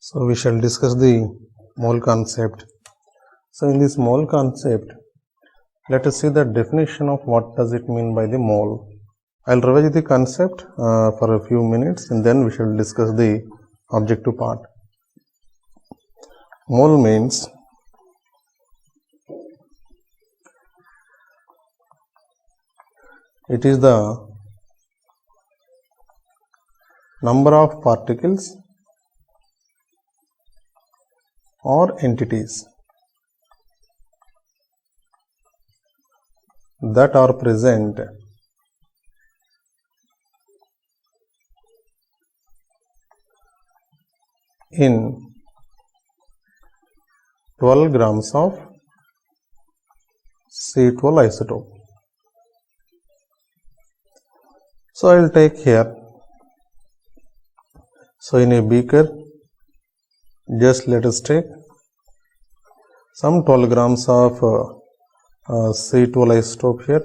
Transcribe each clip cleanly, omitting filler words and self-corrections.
So we shall discuss the mole concept. So in this mole concept, let us see the definition of what does it mean by the mole. I'll revise the concept for a few minutes and then we shall discuss the objective part. Mole means it is the number of particles or entities that are present in 12 grams of C12 isotope. So I will take here. So in a beaker, just let us take some 12 grams of C12 isotope here.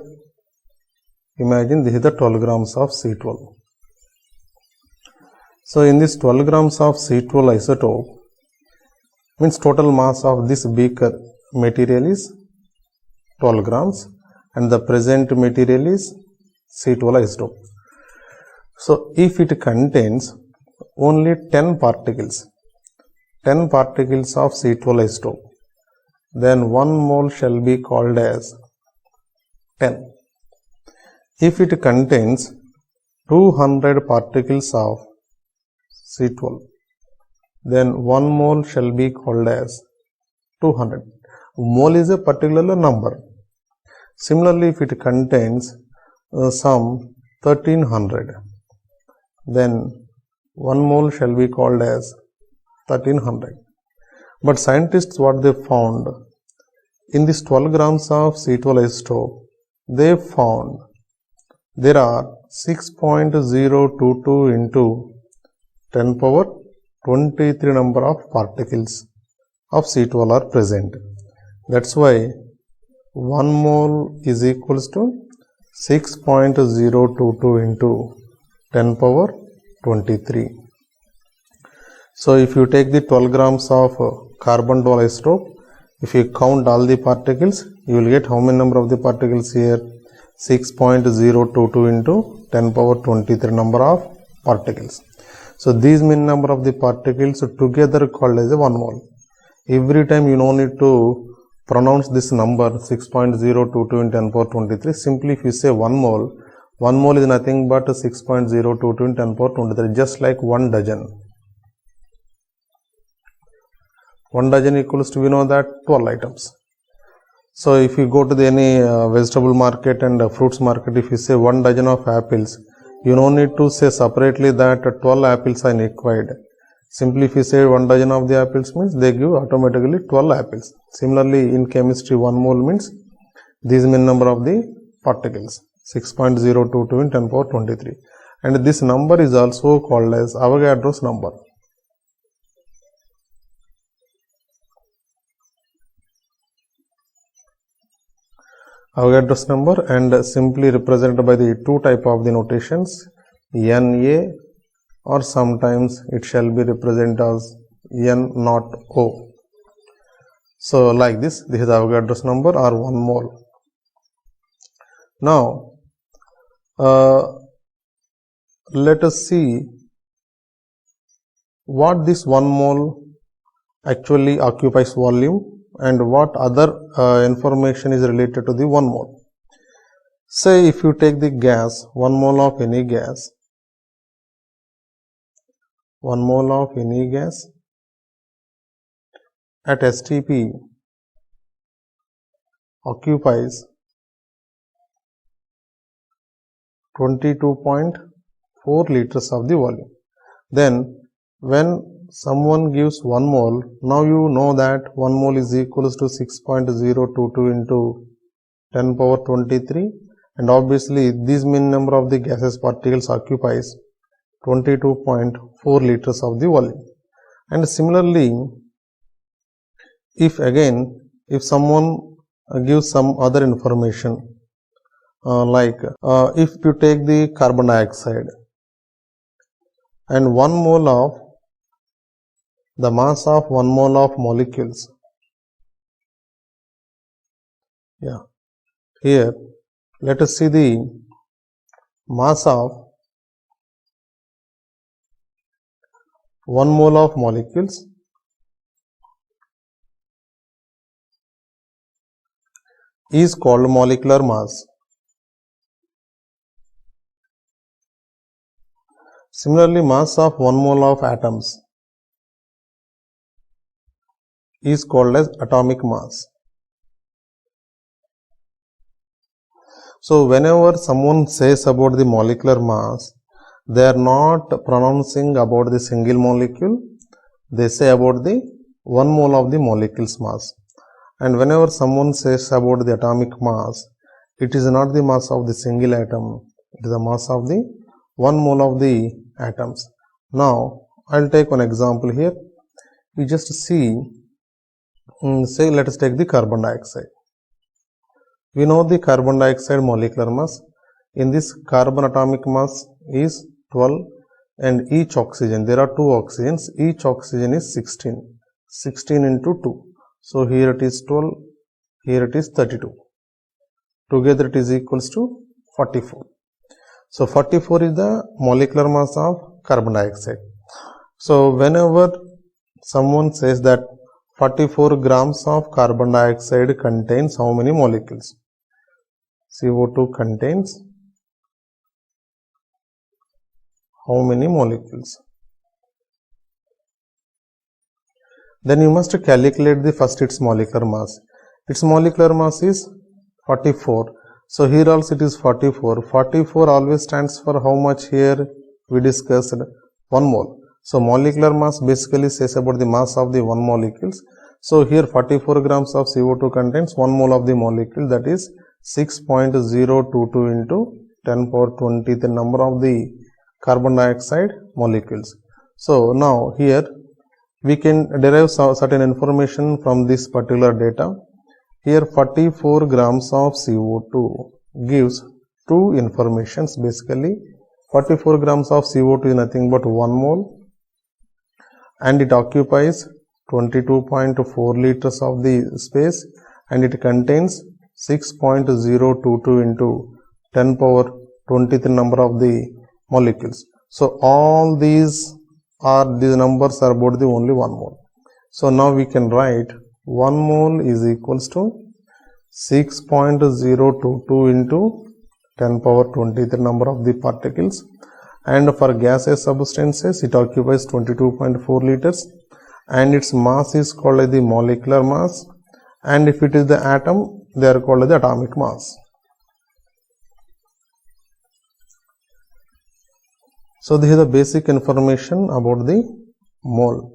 Imagine this is the 12 grams of C12. So in this 12 grams of C12 isotope, means total mass of this beaker material is 12 grams and the present material is C12 isotope. So if it contains only 10 particles of C12 isotope, then 1 mole shall be called as 10. If it contains 200 particles of C12, then 1 mole shall be called as 200. Mole is a particular number. Similarly, if it contains some 1300, then 1 mole shall be called as 1300. But scientists, what they found, in this 12 grams of C12 isotope, they found there are 6.022 into 10 power 23 number of particles of C12 are present. That's why 1 mole is equals to 6.022 into 10 power 23. So if you take the 12 grams of carbon 12 isotope, if you count all the particles, you will get how many number of the particles here? 6.022 into 10 power 23 number of particles. So these mean number of the particles together called as a 1 mole. Every time you don't need to pronounce this number 6.022 in 10 power 23. Simply if you say 1 mole is nothing but 6.022 in 10 power 23, just like 1 dozen. 1 dozen equals to, we know that 12 items. So if you go to any vegetable market and fruits market, if you say 1 dozen of apples, you don't need to say separately that 12 apples are required. Simply if you say 1 dozen of the apples means they give automatically 12 apples. Similarly in chemistry 1 mole means these mean number of the particles 6.022 in 10 power 23. And this number is also called as Avogadro's number. Avogadro's number, and simply represented by the two type of the notations, Na, or sometimes it shall be represented as N0O. So like this is Avogadro's number or 1 mole. Now let us see what this 1 mole actually occupies volume and what other information is related to the 1 mole. Say if you take the gas, 1 mole of any gas, 1 mole of any gas at STP occupies 22.4 liters of the volume. Then when someone gives 1 mole, now you know that 1 mole is equals to 6.022 into 10 power 23, and obviously this mean number of the gaseous particles occupies 22.4 liters of the volume. And similarly, if someone gives some other information, like if you take the carbon dioxide and 1 mole of the mass of 1 mole of molecules. Here let us see the mass of 1 mole of molecules is called molecular mass. Similarly, mass of 1 mole of atoms is called as atomic mass. So whenever someone says about the molecular mass, they are not pronouncing about the single molecule, they say about the 1 mole of the molecule's mass. And whenever someone says about the atomic mass, it is not the mass of the single atom, it is the mass of the 1 mole of the atoms. Now I'll take one example here. We just see, say let us take the carbon dioxide. We know the carbon dioxide molecular mass. In this, carbon atomic mass is 12 and each oxygen, there are 2 oxygens, each oxygen is 16 into 2. So here it is 12, here it is 32. Together it is equals to 44. So 44 is the molecular mass of carbon dioxide. So whenever someone says that 44 grams of carbon dioxide contains how many molecules? CO2 contains how many molecules? Then you must calculate the first its molecular mass. Its molecular mass is 44. So here also it is 44. 44 always stands for how much here? We discussed 1 mole. So molecular mass basically says about the mass of the 1 molecules. So here 44 grams of CO2 contains 1 mole of the molecule, that is 6.022 into 10 power 20 the number of the carbon dioxide molecules. So now here we can derive certain information from this particular data. Here 44 grams of CO2 gives 2 informations. Basically 44 grams of CO2 is nothing but 1 mole and it occupies 22.4 liters of the space and it contains 6.022 into 10 power 20th number of the molecules. So all these numbers are about the only 1 mole. So now we can write 1 mole is equals to 6.022 into 10 power 20th number of the particles, and for gaseous substances it occupies 22.4 liters and its mass is called the molecular mass, and if it is the atom they are called the atomic mass. So this is the basic information about the mole.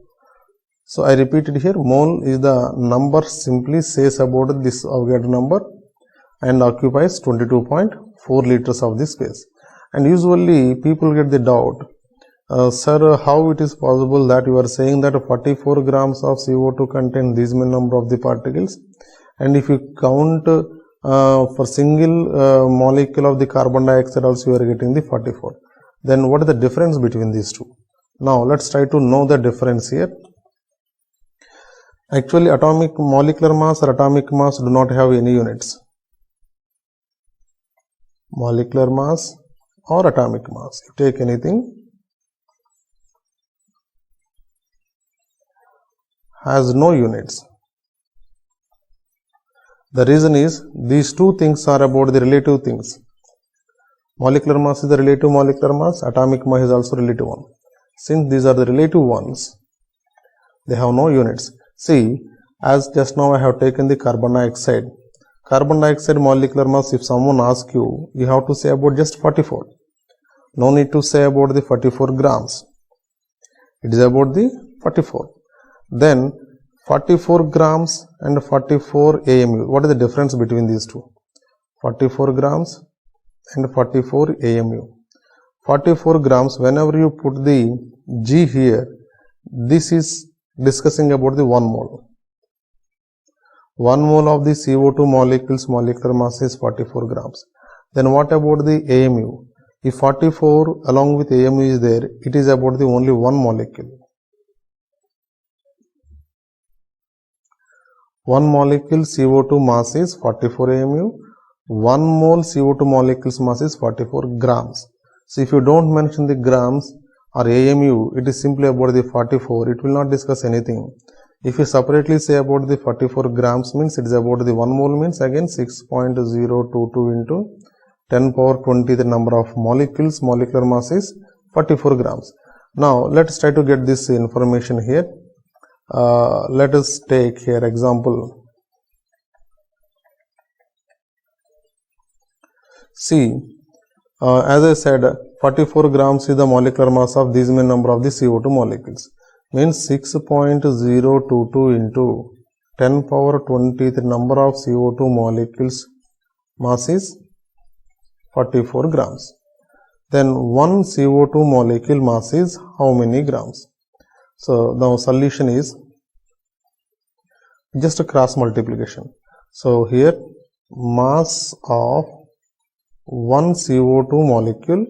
So I repeat it here, mole is the number simply says about this Avogadro number and occupies 22.4 liters of the space. And usually people get the doubt, sir, how it is possible that you are saying that 44 grams of CO2 contain this many number of the particles, and if you count for single molecule of the carbon dioxide also you are getting the 44. Then what is the difference between these two? Now let's try to know the difference here. Actually atomic molecular mass or atomic mass do not have any units. Molecular mass or atomic mass, you take anything, has no units. The reason is these two things are about the relative things. Molecular mass is the relative molecular mass, atomic mass is also relative one. Since these are the relative ones, they have no units. See, as just now I have taken the carbon dioxide. Carbon dioxide molecular mass, if someone asks you, you have to say about just 44. No need to say about the 44 grams. It is about the 44. Then 44 grams and 44 AMU. What is the difference between these two? 44 grams and 44 AMU. 44 grams, whenever you put the G here, this is discussing about the 1 mole. 1 mole of the CO2 molecules molecular mass is 44 grams. Then what about the AMU? If 44 along with AMU is there, it is about the only 1 molecule. 1 molecule CO2 mass is 44 AMU, 1 mole CO2 molecules mass is 44 grams. So if you don't mention the grams or AMU, it is simply about the 44, it will not discuss anything. If you separately say about the 44 grams, means it is about the 1 mole, means again 6.022 into 10 power 20 the number of molecules, molecular mass is 44 grams. Now let's try to get this information here. Let us take here example. See, as I said, 44 grams is the molecular mass of this many number of the CO2 molecules. Means 6.022 into 10 power 20 the number of CO2 molecules mass is 44 grams. Then 1 CO2 molecule mass is how many grams? So now solution is just a cross multiplication. So here mass of 1 CO2 molecule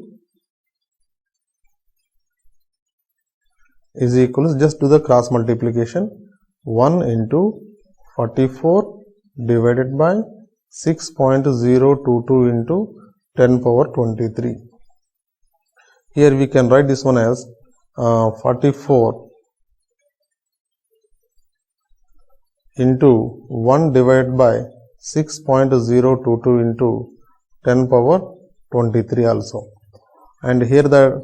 is equals, just do the cross multiplication, 1 into 44 divided by 6.022 into 10 power 23. Here we can write this one as 44 into 1 divided by 6.022 into 10 power 23 also. And here the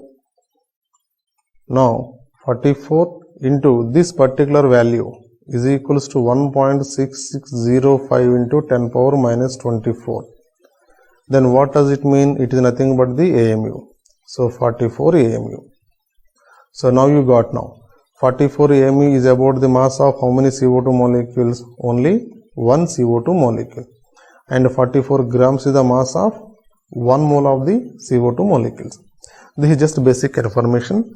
now 44 into this particular value is equals to 1.6605 into 10 power minus 24. Then what does it mean? It is nothing but the AMU. So 44 AMU. So now you got now 44 AMU is about the mass of how many CO2 molecules? Only 1 CO2 molecule. And 44 grams is the mass of 1 mole of the CO2 molecules. This is just basic information.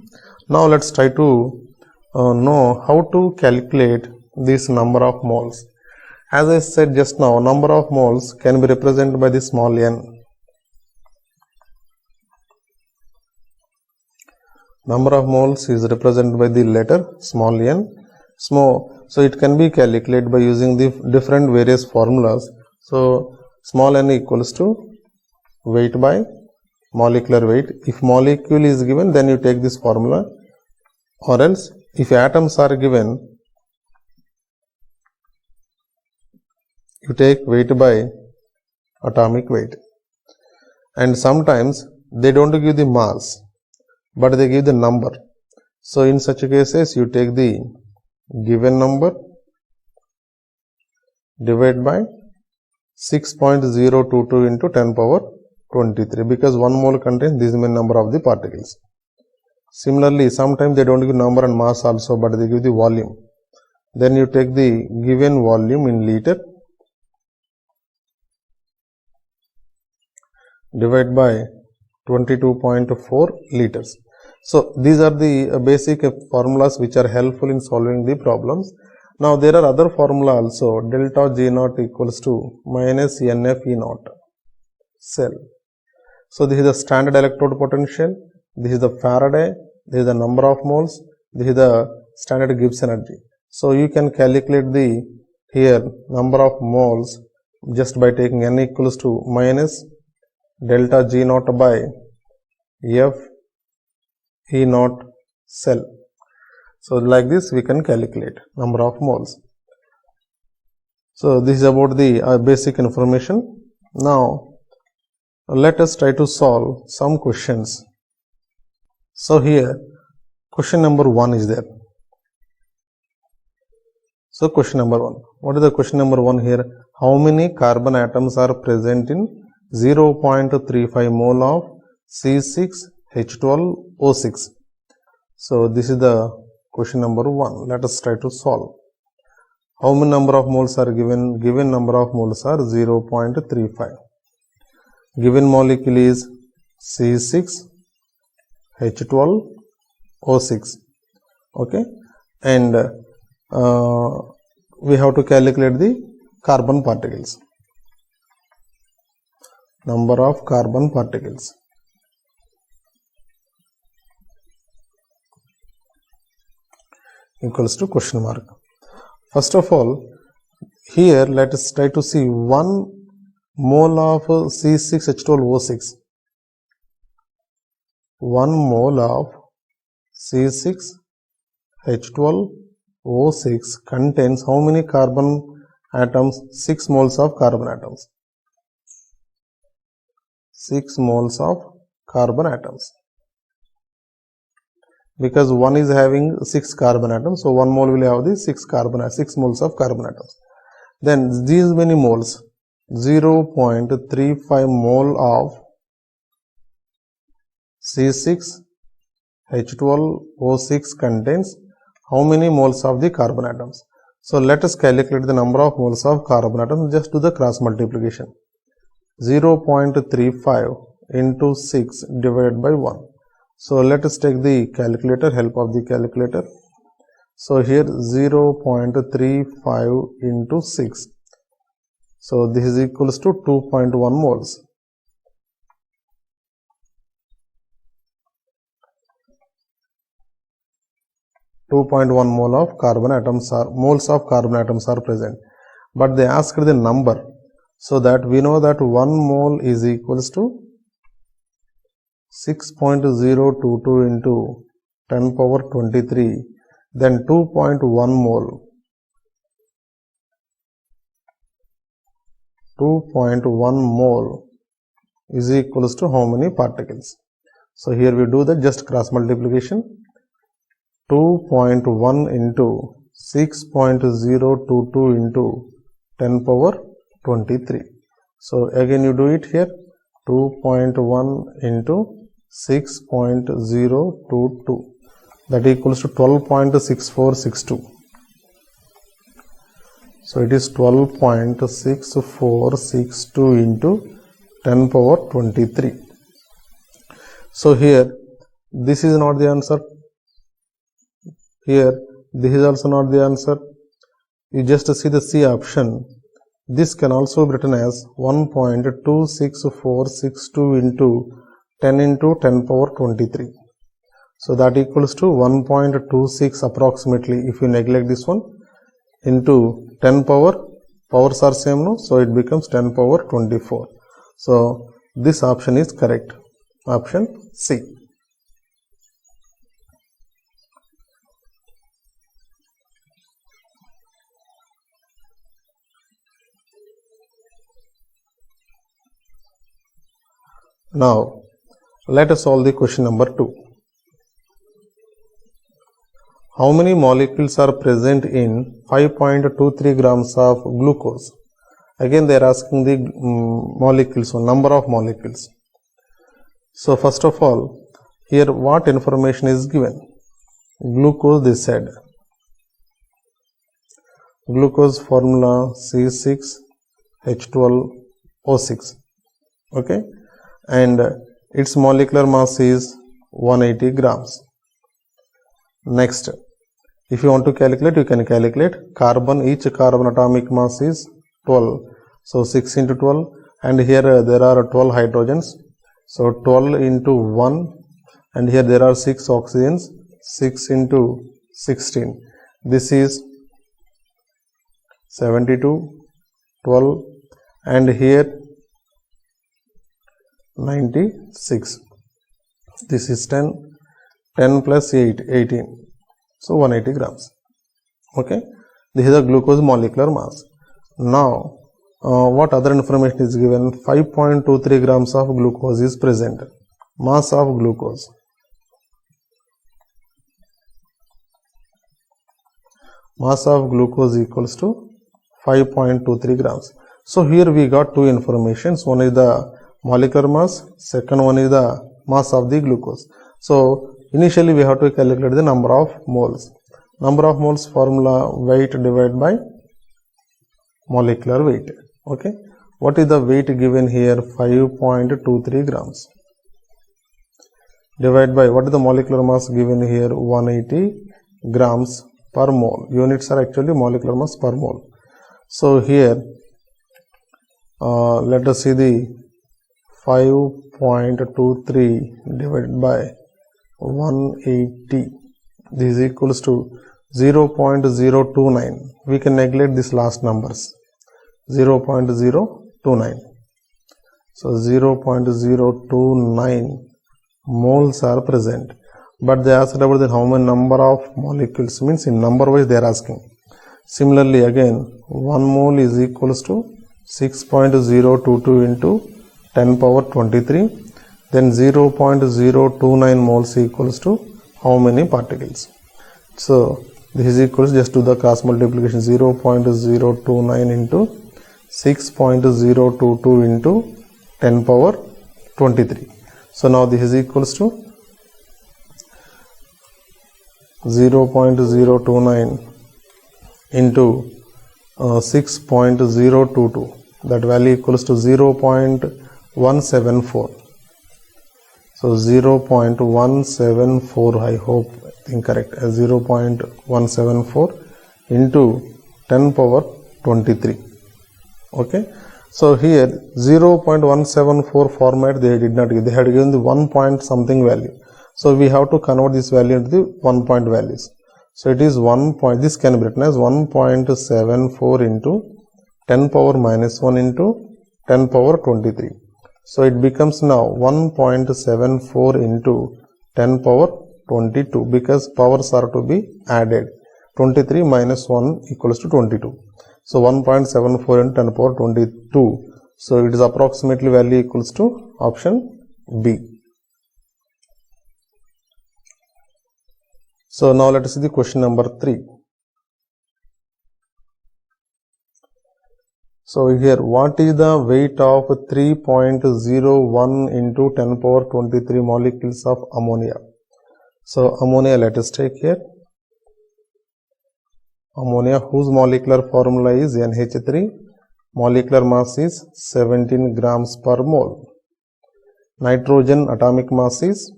Now let's try to know how to calculate this number of moles. As I said just now, number of moles can be represented by the small n. Number of moles is represented by the letter small n. So it can be calculated by using the different various formulas. So small n equals to weight by molecular weight. If molecule is given, then you take this formula, or else if atoms are given, you take weight by atomic weight. And sometimes they don't give the mass, but they give the number. So in such cases, you take the given number divided by 6.022 into 10 power 23, because 1 mole contains this many number of the particles. Similarly, sometimes they don't give number and mass also, but they give the volume. Then you take the given volume in liter divided by 22.4 liters. So these are the basic formulas which are helpful in solving the problems. Now there are other formula also. Delta G naught equals to minus NF E naught cell. So this is the standard electrode potential, this is the Faraday, this is the number of moles, this is the standard Gibbs energy. So you can calculate the here number of moles just by taking N equals to minus delta G naught by F E naught cell. So like this we can calculate number of moles. So this is about the basic information. Now let us try to solve some questions. So here question number 1 is there. So question number 1. What is the question number 1 here? How many carbon atoms are present in 0.35 mole of C6H12O6? So this is the question number 1. Let us try to solve. How many number of moles are given? Given number of moles are 0.35. Given molecule is C6H12O6. Okay, and we have to calculate the carbon particles. Number of carbon particles. Equals to question mark. First of all, here let us try to see 1 mole of C6H12O6. 1 mole of C6H12O6 contains how many carbon atoms? 6 moles of carbon atoms. 6 moles of carbon atoms. Because 1 is having 6 carbon atoms, so 1 mole will have the 6 moles of carbon atoms. Then these many moles, 0.35 mole of C6H12O6 contains how many moles of the carbon atoms? So let us calculate the number of moles of carbon atoms. Just do the cross multiplication. 0.35 into 6 divided by 1. So let us take the calculator, help of the calculator. So here 0.35 into 6. So this is equals to 2.1 moles. Mole of carbon atoms are moles of carbon atoms are present. But they asked the number. So that we know that 1 mole is equals to 6.022 into 10 power 23, then 2.1 mole. 2.1 mole is equals to how many particles? So here we do the just cross multiplication. 2.1 into 6.022 into 10 power 23. So again you do it here. 2.1 into 6.022, that equals to 12.6462. So it is 12.6462 into 10 power 23. So here this is not the answer. Here this is also not the answer. You just see the C option. This can also be written as 1.26462 into 10 into 10 power 23. So that equals to 1.26 approximately, if you neglect this one, into 10 powers are same, no? So it becomes 10 power 24. So this option is correct. Option C. Now let us solve the question number 2. How many molecules are present in 5.23 grams of glucose? Again they are asking the molecules, so number of molecules. So first of all, here what information is given? Glucose, they said. Glucose formula C6H12O6. Okay. And its molecular mass is 180 grams. Next, if you want to calculate, you can calculate carbon. Each carbon atomic mass is 12. So 6 into 12, and here there are 12 hydrogens. So 12 into 1, and here there are 6 oxygens. 6 into 16. This is 72, 12, and here 96. This is 10 plus 8, 18. So 180 grams. Okay. This is the glucose molecular mass. Now, what other information is given? 5.23 grams of glucose is present. Mass of glucose. Mass of glucose equals to 5.23 grams. So here we got two informations. One is the molecular mass, second one is the mass of the glucose. So initially we have to calculate the number of moles. Number of moles formula, weight divided by molecular weight. Okay. What is the weight given here? 5.23 grams. Divided by what is the molecular mass given here? 180 grams per mole. Units are actually molecular mass per mole. So here let us see the 5.23 divided by 180. This is equals to 0.029. We can neglect these last numbers. 0.029. So 0.029 moles are present, but they asked about the how many number of molecules, means in number wise they are asking. Similarly again 1 mole is equals to 6.022 into 10 power 23, then 0.029 moles equals to how many particles. So this is equals, just to the cross multiplication, 0.029 into 6.022 into 10 power 23. So now this is equals to 0.029 into 6.022, that value equals to 0.174. So 0.174, I hope incorrect, 0.174 into 10 power 23. Okay, so here 0.174 format they did not give, they had given the 1 point something value. So we have to convert this value into the 1 point values. So it is 1 point, this can be written as 1.74 into 10 power minus 1 into 10 power 23. So it becomes now 1.74 into 10 power 22, because powers are to be added. 23 minus 1 equals to 22. So 1.74 into 10 power 22. So it is approximately value equals to option B. So now let us see the question number 3. So here, what is the weight of 3.01 into 10 power 23 molecules of ammonia? So ammonia, let us take here. Ammonia, whose molecular formula is NH3, molecular mass is 17 grams per mole. Nitrogen atomic mass is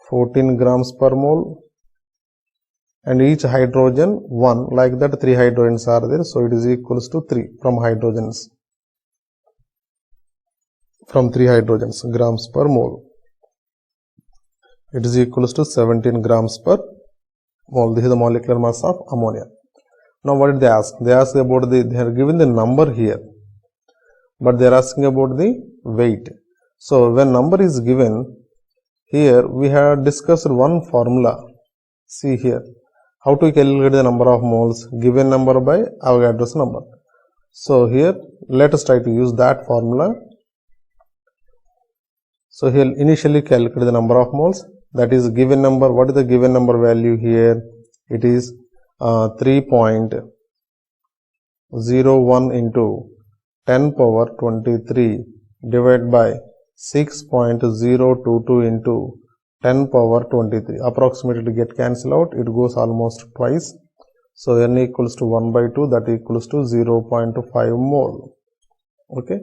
14 grams per mole, and each hydrogen 1, like that 3 hydrogens are there, so it is equals to 3 from hydrogens, from 3 hydrogens grams per mole. It is equals to 17 grams per mole. This is the molecular mass of ammonia. Now what did they ask? They asked about they are given the number here, but they are asking about the weight. So when number is given, here we have discussed one formula. See here, how to calculate the number of moles, given number by Avogadro's number. So here let us try to use that formula. So here initially calculate the number of moles, that is given number. What is the given number value here? It is 3.01 into 10 power 23 divided by 6.022 into 10 power 23. Approximately get cancelled out, it goes almost twice. So n equals to 1 by 2, that equals to 0.5 mole. Okay,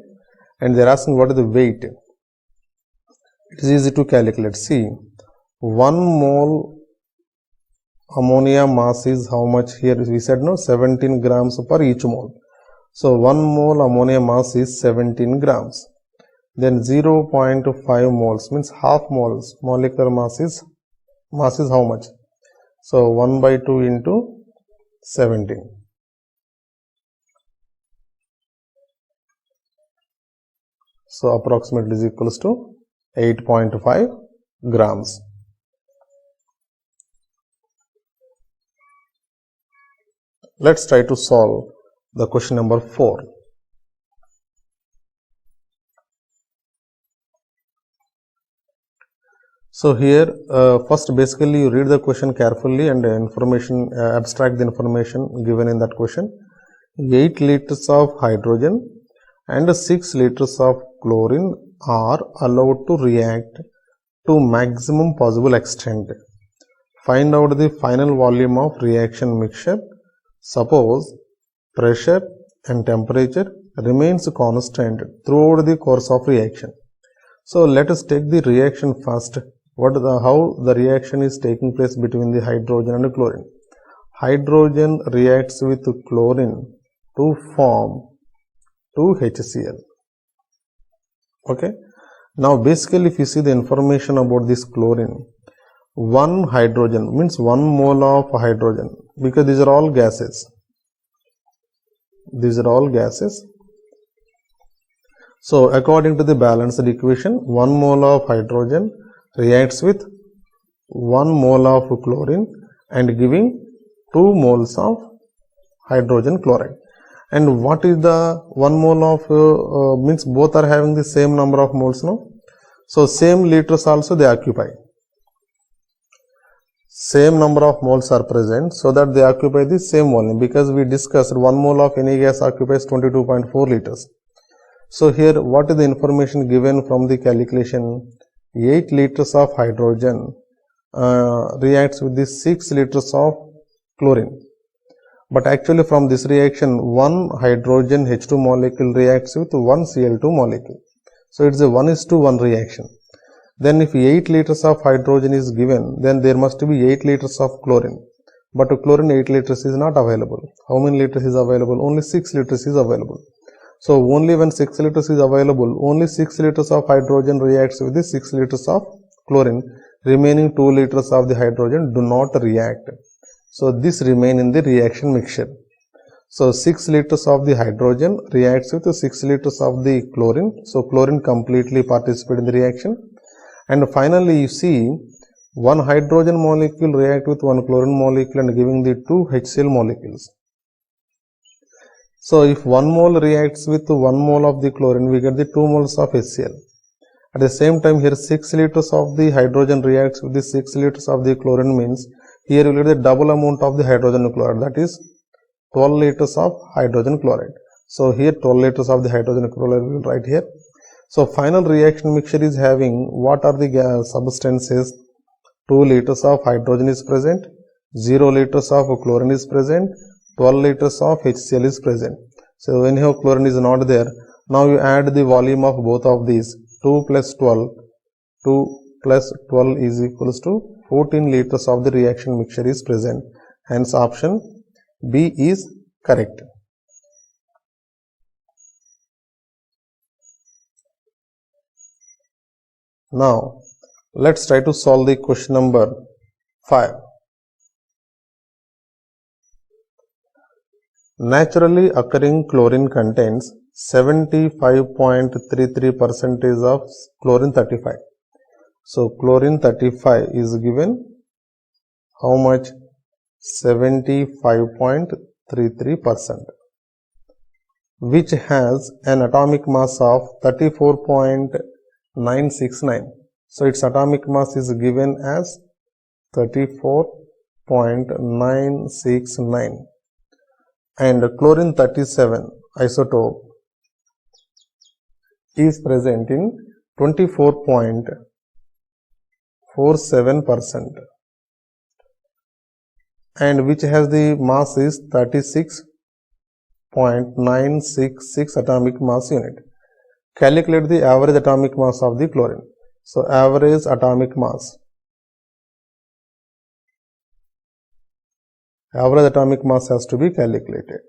and they are asking what is the weight. It is easy to calculate. See, 1 mole ammonia mass is how much? Here we said no, 17 grams per each mole. So 1 mole ammonia mass is 17 grams. Then 0.5 moles means half moles molecular mass is how much? So 1 by 2 into 17. So approximately is equals to 8.5 grams. Let's try to solve the question number 4. So here first basically you read the question carefully and abstract the information given in that question. 8 liters of hydrogen and 6 liters of chlorine are allowed to react to maximum possible extent. Find out the final volume of reaction mixture. Suppose pressure and temperature remains constant throughout the course of reaction. So let us take the reaction first. How the reaction is taking place between the hydrogen and chlorine. Hydrogen reacts with chlorine to form 2HCl. Okay. Now basically if you see the information about this chlorine, 1 hydrogen means 1 mole of hydrogen, because these are all gases. These are all gases. So according to the balanced equation, 1 mole of hydrogen reacts with 1 mole of chlorine and giving 2 moles of hydrogen chloride. And what is the 1 mole of means both are having the same number of moles now. So same liters also they occupy. Same number of moles are present, so that they occupy the same volume, because we discussed 1 mole of any gas occupies 22.4 liters. So here what is the information given from the calculation? 8 liters of hydrogen reacts with the 6 liters of chlorine. But actually from this reaction, 1 hydrogen H2 molecule reacts with 1 Cl2 molecule. So it's a 1:1 reaction. Then if 8 liters of hydrogen is given, then there must be 8 liters of chlorine. But chlorine 8 liters is not available. How many liters is available? Only 6 liters is available. So only when 6 liters is available, only 6 liters of hydrogen reacts with the 6 liters of chlorine. Remaining 2 liters of the hydrogen do not react. So this remain in the reaction mixture. So 6 liters of the hydrogen reacts with 6 liters of the chlorine. So chlorine completely participates in the reaction. And finally you see one hydrogen molecule react with one chlorine molecule and giving the 2 HCl molecules. So if 1 mole reacts with 1 mole of the chlorine, we get the 2 moles of HCl. At the same time here 6 liters of the hydrogen reacts with the 6 liters of the chlorine, means here you will get the double amount of the hydrogen chloride, that is 12 liters of hydrogen chloride. So here 12 liters of the hydrogen chloride we will write here. So final reaction mixture is having what are the substances? 2 liters of hydrogen is present, 0 liters of chlorine is present, 12 liters of HCl is present. So when your chlorine is not there, now you add the volume of both of these. 2 plus 12, 2 plus 12 is equals to 14 liters of the reaction mixture is present. Hence option B is correct. Now let's try to solve the question number 5. Naturally occurring chlorine contains 75.33% of chlorine 35. So chlorine 35 is given how much? 75.33%, which has an atomic mass of 34.969. So its atomic mass is given as 34.969. And chlorine 37 isotope is present in 24.47%, and which has the mass is 36.966 atomic mass unit. Calculate the average atomic mass of the chlorine. So average atomic mass. Average atomic mass has to be calculated.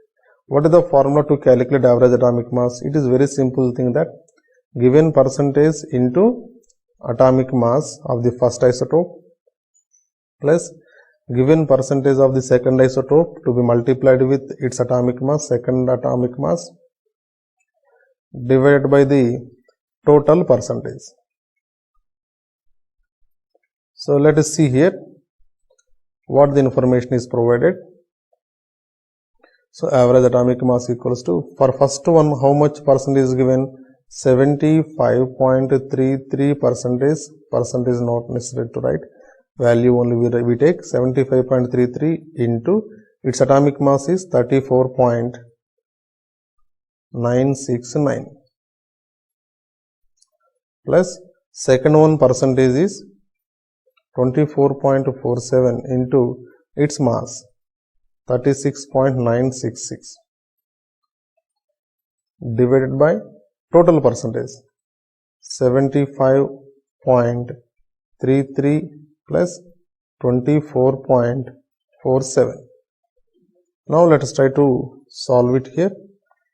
What is the formula to calculate average atomic mass? It is very simple thing, that given percentage into atomic mass of the first isotope plus given percentage of the second isotope to be multiplied with its atomic mass, second atomic mass, divided by the total percentage. So let us see here what the information is provided. So average atomic mass equals to, for first one how much percent is given? 75.33%. Percent is not necessary to write, value only we take. 75.33 into its atomic mass is 34.969 plus second one percentage is 24.47 into its mass 36.966 divided by total percentage 75.33 plus 24.47. Now let us try to solve it here.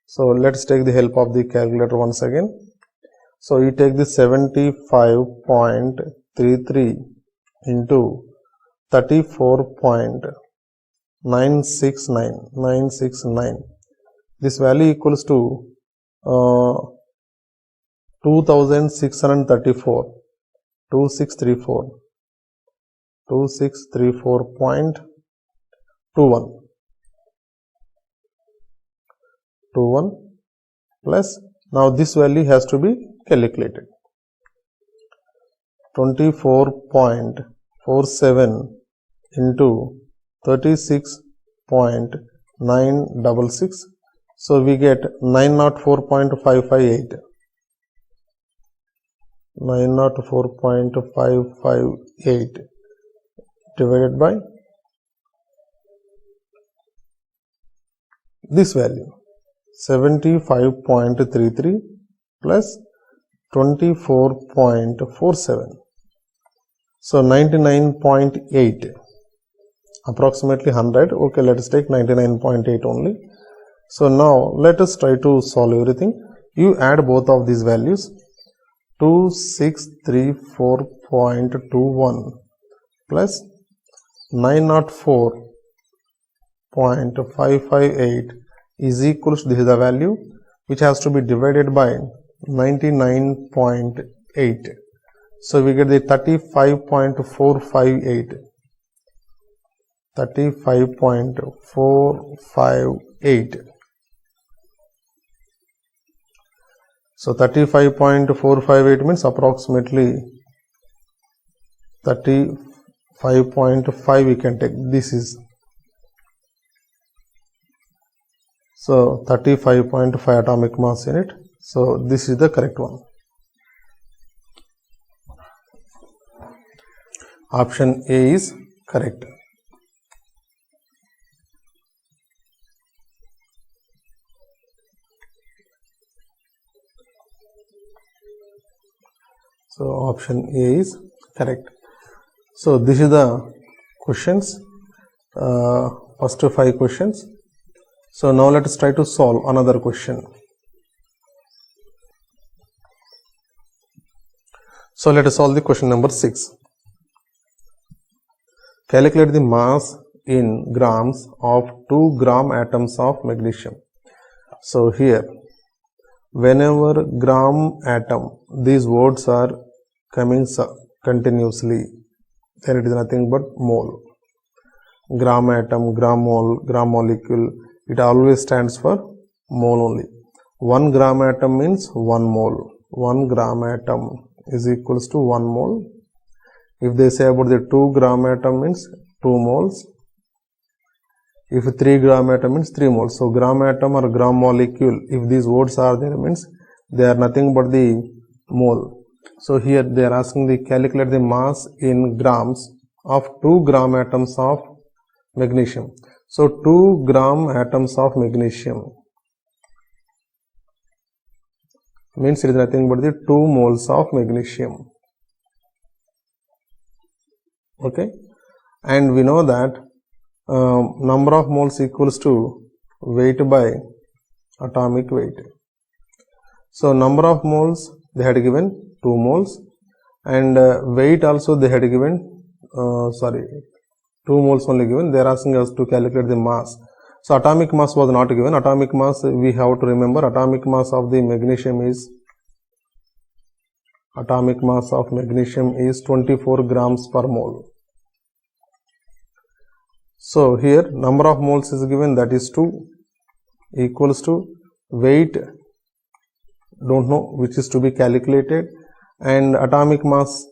So let us take the help of the calculator once again. So you take the 75.33 into 34.969 this value equals to 2634, 2634.21 plus, now this value has to be calculated. 24.47 into 36.966, so we get 904.558. 904.558 divided by this value 75.33 plus 24.47, so 99.8, approximately 100. Okay, let us take 99.8 only. So now let us try to solve everything. You add both of these values. 2634.21 plus 904.558 is equals to, this is the value which has to be divided by 99.8. So we get the 35.458. 35.458. So 35.458 means approximately 35.5 we can take. This is, so 35.5 atomic mass in it. So this is the correct one. Option A is correct. So option A is correct. So this is the questions, first 5 questions. So now let us try to solve another question. So let us solve the question number 6. Calculate the mass in grams of 2 gram atoms of magnesium. So here, whenever gram atom, these words are coming continuously, then it is nothing but mole. Gram atom, gram mole, gram molecule, it always stands for mole only. 1 gram atom means 1 mole. 1 gram atom is equals to 1 mole. If they say about the 2 gram atom means 2 moles. If 3 gram atom means 3 moles. So gram atom or gram molecule, if these words are there, means they are nothing but the mole. So here they are asking the calculate the mass in grams of 2 gram atoms of magnesium. So 2 gram atoms of magnesium means it is nothing but the 2 moles of magnesium. Okay, and we know that number of moles equals to weight by atomic weight. So number of moles they had given 2 moles, and weight also they had given 2 moles only given. They are asking us to calculate the mass. So atomic mass was not given. Atomic mass, we have to remember, atomic mass of the magnesium is 24 grams per mole. So here number of moles is given, that is 2, equals to weight, don't know which is to be calculated, and atomic mass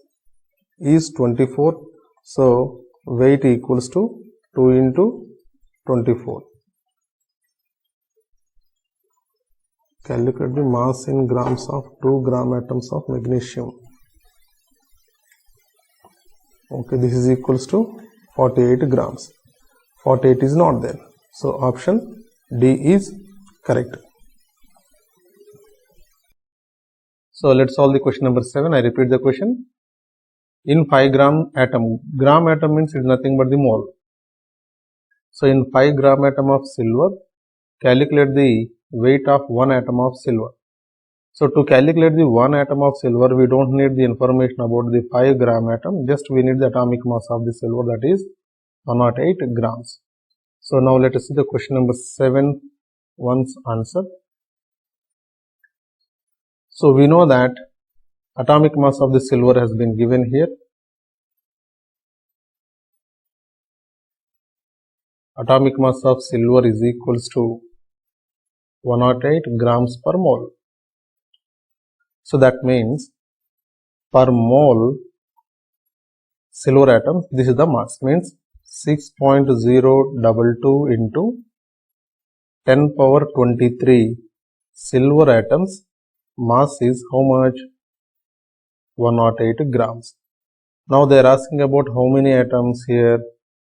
is 24. So weight equals to 2 into 24. Calculate the mass in grams of 2 gram atoms of magnesium. Okay, this is equals to 48 grams. 48 is not there. So option D is correct. So let's solve the question number 7. I repeat the question. In 5 gram atom means it is nothing but the mole. So in 5 gram atom of silver, calculate the weight of 1 atom of silver. So to calculate the 1 atom of silver, we don't need the information about the 5 gram atom, just we need the atomic mass of the silver, that is 108 grams. So now let us see the question number 7 one's answer. So we know that atomic mass of the silver has been given here. Atomic mass of silver is equals to 108 grams per mole. So that means per mole silver atom, this is the mass, means 6.022 into 10 power 23 silver atoms mass is how much? 108 grams. Now they are asking about how many atoms here?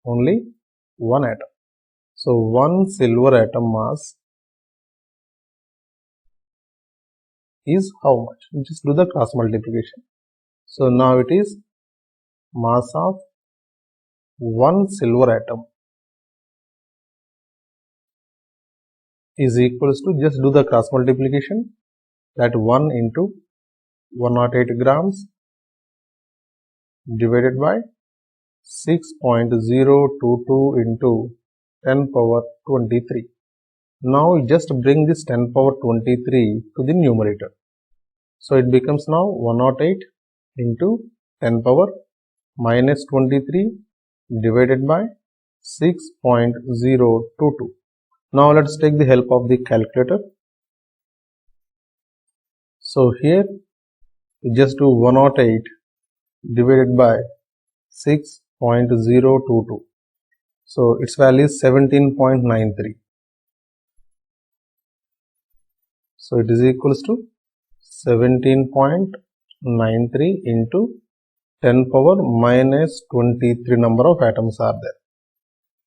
Only one atom. So one silver atom mass is how much? Just do the cross multiplication. So now it is mass of one silver atom is equals to, just do the cross multiplication, that 1 into 108 grams divided by 6.022 into 10 power 23. Now just bring this 10 power 23 to the numerator. So it becomes now 108 into 10 power minus 23 divided by 6.022. Now let's take the help of the calculator. So here we just do 108 divided by 6.022. So its value is 17.93. So it is equals to 17.93 into 10 power minus 23 number of atoms are there.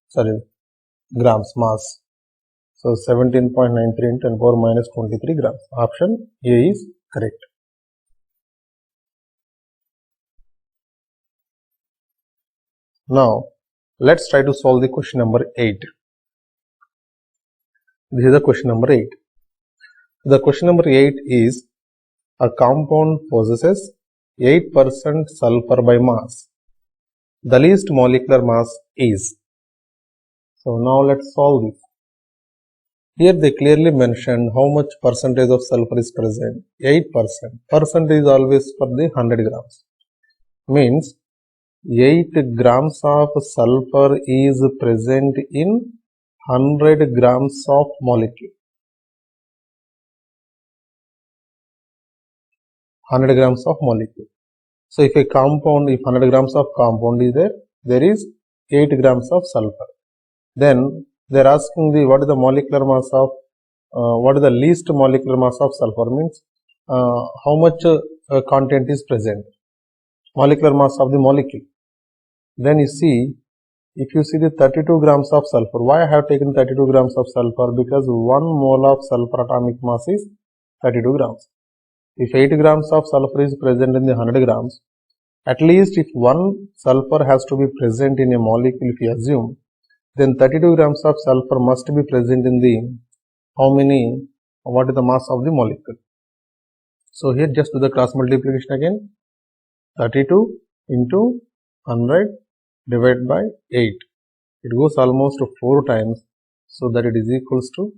Sorry, grams mass. So 17.93 into 10 power minus 23 grams. Option A is correct. Now let's try to solve the question number 8. This is the question number 8. The question number 8 is, a compound possesses 8% sulfur by mass. The least molecular mass is. So now let's solve this. Here they clearly mentioned how much percentage of sulfur is present. 8%. Percent is always for the 100 grams. Means 8 grams of sulfur is present in 100 grams of molecule. 100 grams of molecule. So if a compound, if 100 grams of compound is there, there is 8 grams of sulfur. Then they are asking the what is the molecular mass of, what is the least molecular mass of sulfur, means how much content is present, molecular mass of the molecule. Then you see, if you see the 32 grams of sulfur, why I have taken 32 grams of sulfur? Because 1 mole of sulfur atomic mass is 32 grams. If 8 grams of sulfur is present in the 100 grams, at least if 1 sulfur has to be present in a molecule, if you assume, then 32 grams of sulfur must be present in the, how many, what is the mass of the molecule. So here just do the cross multiplication again, 32 into 100 divided by 8. It goes almost 4 times, so that it is equals to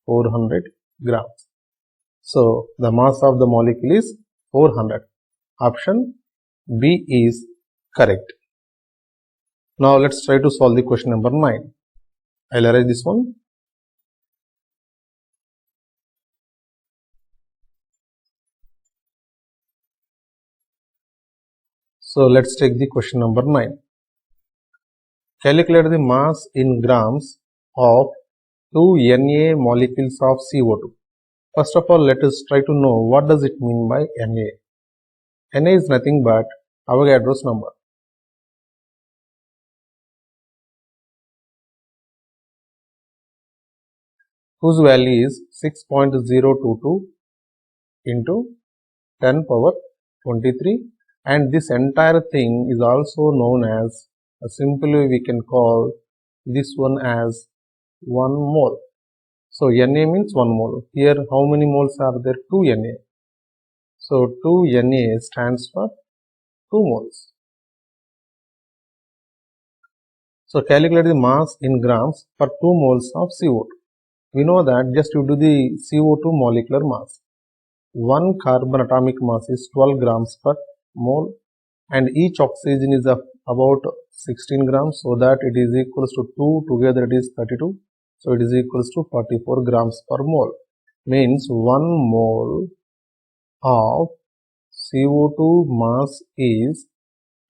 400 grams. So the mass of the molecule is 400. Option B is correct. Now let's try to solve the question number 9. I'll erase this one. So let's take the question number 9. Calculate the mass in grams of 2 Na molecules of CO2. First of all, let us try to know what does it mean by Na. Na is nothing but Avogadro's number. Whose value is 6.022 into 10 power 23, and this entire thing is also known as, simply we can call this one as 1 mole. So Na means 1 mole. Here how many moles are there? 2 Na. So 2 Na stands for 2 moles. So calculate the mass in grams for 2 moles of CO2. We know that just due to the CO2 molecular mass, one carbon atomic mass is 12 grams per mole, and each oxygen is of about 16 grams, so that it is equals to 2 together it is 32, so it is equals to 44 grams per mole. Means 1 mole of CO2 mass is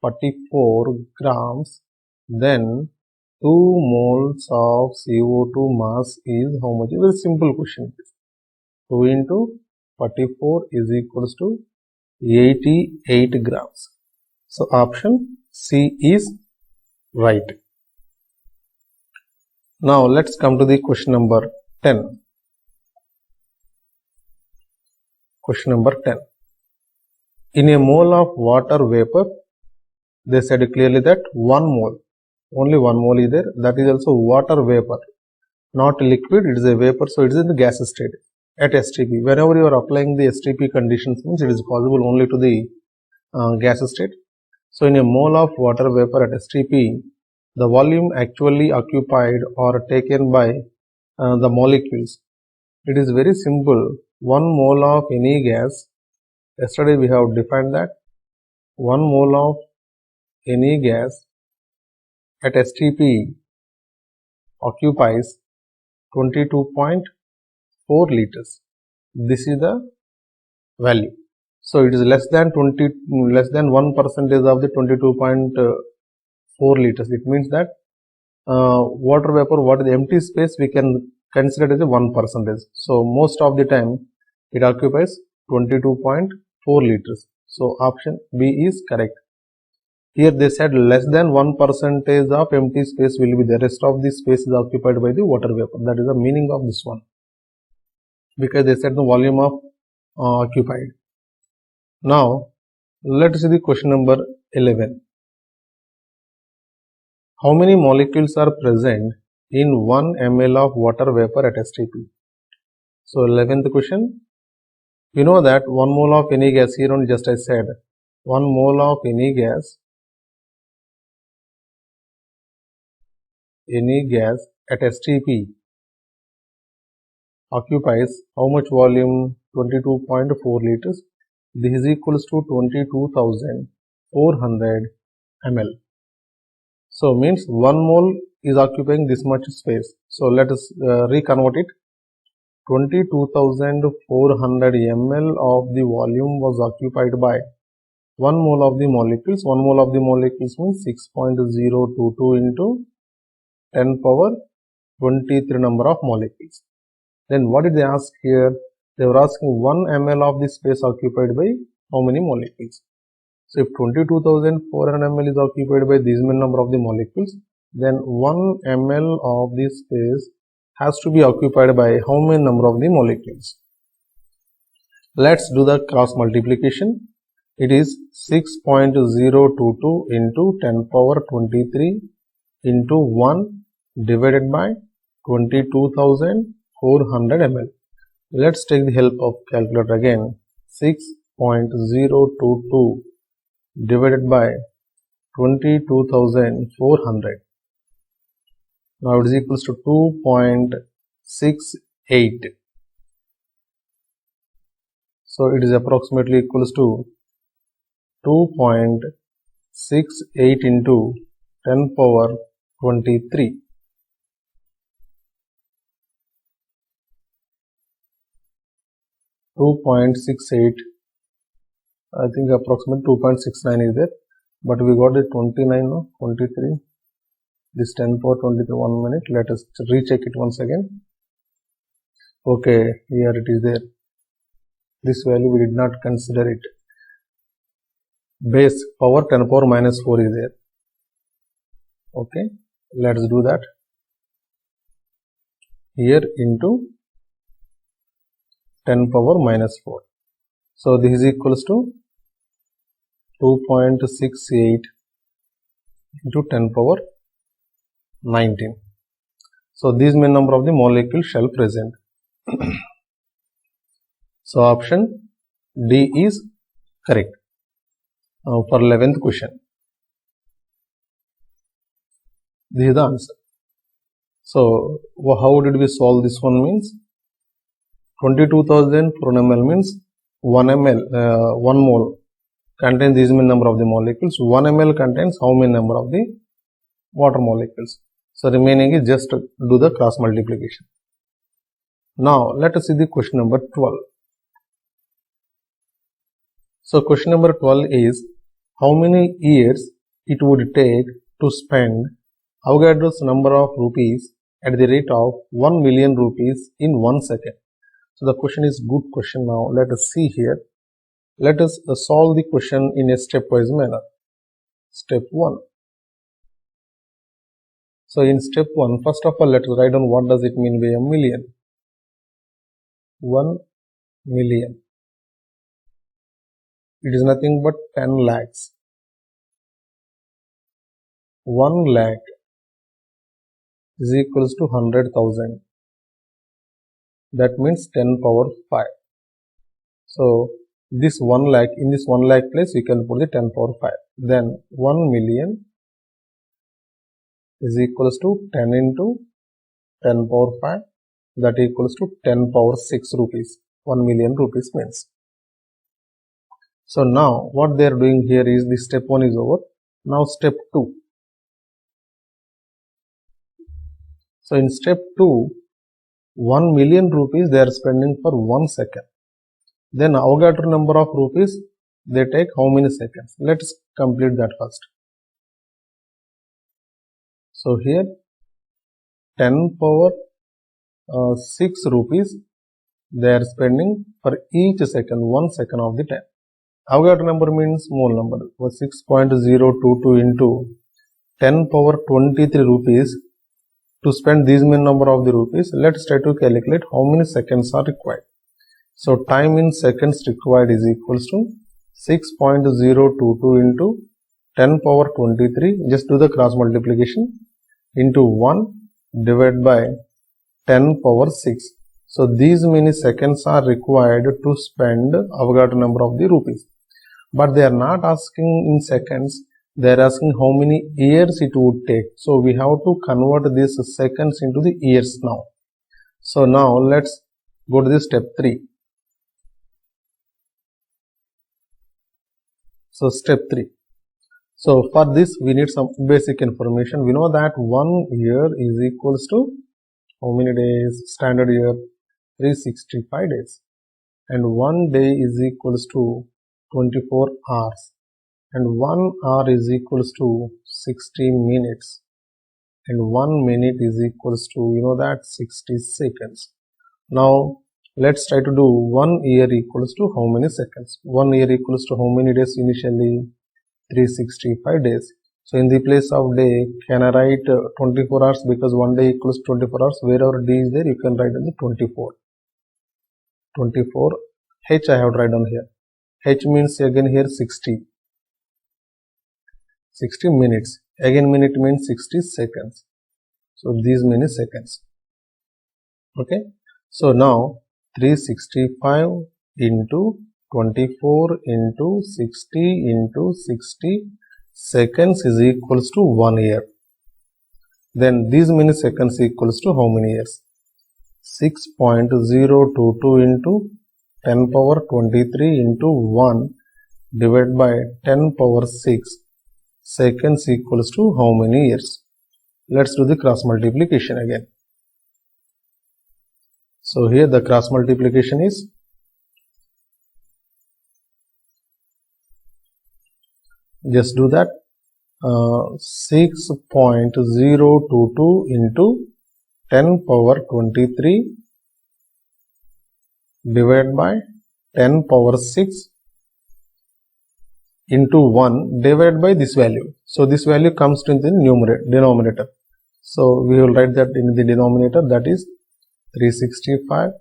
44 grams, then 2 moles of CO2 mass is how much? It's a simple question. 2 into 44 is equals to 88 grams. So option C is right. Now let's come to the question number 10. Question number 10. In a mole of water vapor, they said clearly that 1 mole, only 1 mole is there, that is also water vapor, not liquid, it is a vapor, so it is in the gas state at STP. Whenever you are applying the STP conditions, means it is possible only to the gas state. So in a mole of water vapor at STP, the volume actually occupied or taken by the molecules, it is very simple. 1 mole of any gas, yesterday we have defined that 1 mole of any gas at STP occupies 22.4 liters. This is the value. So it is less than 1% of the 22.4 liters. It means that water vapor, what is the empty space, we can consider as a 1%. So most of the time it occupies 22.4 liters. So option B is correct. Here they said less than 1% of empty space will be there. Rest of the space is occupied by the water vapor. That is the meaning of this one. Because they said the volume of occupied. Now let us see the question number 11. How many molecules are present in 1 ml of water vapor at STP? So 11th question. We know that 1 mole of any gas, here on just I said 1 mole of any gas at STP occupies how much volume? 22.4 liters. This is equals to 22,400 ml. So means 1 mole is occupying this much space. So let us reconvert it. 22,400 ml of the volume was occupied by 1 mole of the molecules. 1 mole of the molecules means 6.022 into 10 power 23 number of molecules. Then what did they ask here? They were asking 1 ml of the space occupied by how many molecules? So if 22,400 ml is occupied by this many number of the molecules, then 1 ml of this space has to be occupied by how many number of the molecules? Let's do the cross multiplication. It is 6.022 into 10 power 23 into 1 divided by 22,400 ml. Let's take the help of calculator again. 6.022 divided by 22,400. Now it is equals to 2.68. So it is approximately equals to 2.68 into 10 power 23. I think approximately 2.69 is there, but we got it 29, no? 23. This 10 power 23, 1 minute. Let us recheck it once again. Okay, here it is there. This value we did not consider it. Base power 10 power minus 4 is there. Okay, let's do that. Here into 10 power minus 4. So this is equals to 2.68 into 10 power 19. So these many number of the molecules shall present. So option D is correct for 11th question. This is the answer. So how did we solve this one? Means 22,000 per ml means 1 ml, 1 mole contains this many number of the molecules. 1 ml contains how many number of the water molecules? So remaining is just do the cross multiplication. Now let us see the question number 12. So question number 12 is how many years it would take to spend Avogadro's number of rupees at the rate of 1 million rupees in 1 second. So the question is good question. Now let us see here. Let us solve the question in a stepwise manner. Step 1. So in step 1, first of all, let us write down what does it mean by a million. 1 million. It is nothing but 10 lakhs. 1 lakh is equals to 100,000. That means 10 power 5. So this 1 lakh, in this 1 lakh place we can put the 10 power 5. Then 1 million is equals to 10 into 10 power 5, that equals to 10 power 6 rupees. 1 million rupees means. So now what they are doing here is the step 1 is over. Now step 2. So in step 2, 1 million rupees they are spending for 1 second. Then Avogadro number of rupees they take how many seconds? Let's complete that first. So here 10 power 6 rupees they are spending for each second, 1 second of the time. Avogadro number means mole number. 6.022 into 10 power 23 rupees to spend these many number of the rupees. Let's try to calculate how many seconds are required. So time in seconds required is equals to 6.022 into 10 power 23. Just do the cross multiplication into 1 divided by 10 power 6. So these many seconds are required to spend Avogadro number of the rupees. But they are not asking in seconds. They are asking how many years it would take. So we have to convert these seconds into the years now. So now let's go to the step 3. So step 3. So for this we need some basic information. We know that 1 year is equals to how many days? Standard year 365 days. And 1 day is equals to 24 hours. And 1 hour is equals to 60 minutes. And 1 minute is equals to, you know that, 60 seconds. Now let's try to do 1 year equals to how many seconds? 1 year equals to how many days initially? 365 days. So in the place of day, can I write 24 hours because 1 day equals 24 hours. Wherever d is there, you can write the 24. 24. H I have to write down here. H means again here 60. 60 minutes. Again minute means 60 seconds. So these many seconds. Okay. So now 365 into 24 into 60 into 60 seconds is equals to 1 year. Then these many seconds equals to how many years? 6.022 into 10 power 23 into 1 divided by 10 power 6 seconds equals to how many years? Let's do the cross multiplication again. So here the cross multiplication is just do that 6.022 into 10 power 23 divided by 10 power 6 into 1 divided by this value. So this value comes to the denominator. So we will write that in the denominator, that is 365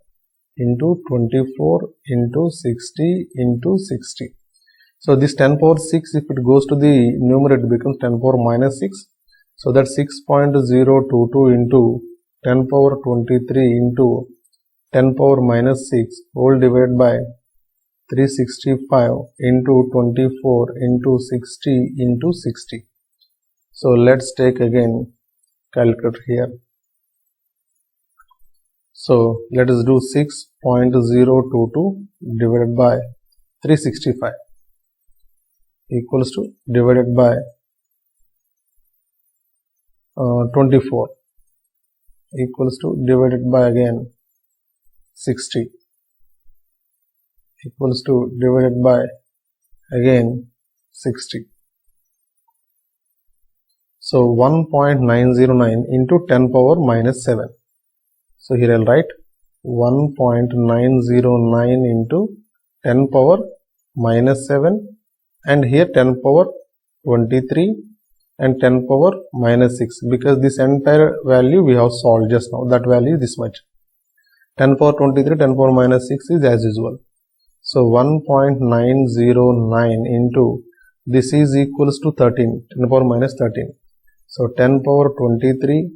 into 24 into 60 into 60. So this 10 power 6, if it goes to the numerator, it becomes 10 power minus 6. So that 6.022 into 10 power 23 into 10 power minus 6 whole divided by 365 into 24 into 60 into 60. So let's take again calculator here. So let us do 6.022 divided by 365 equals to divided by 24 equals to divided by again 60 equals to divided by again 60. So 1.909 into 10 power minus 7. So here I'll write 1.909 into 10 power minus 7, and here 10 power 23 and 10 power minus 6, because this entire value we have solved just now. That value is this much. 10 power 23, 10 power minus 6 is as usual. So 1.909 into this is equals to 13, 10 power minus 13. So 10 power 23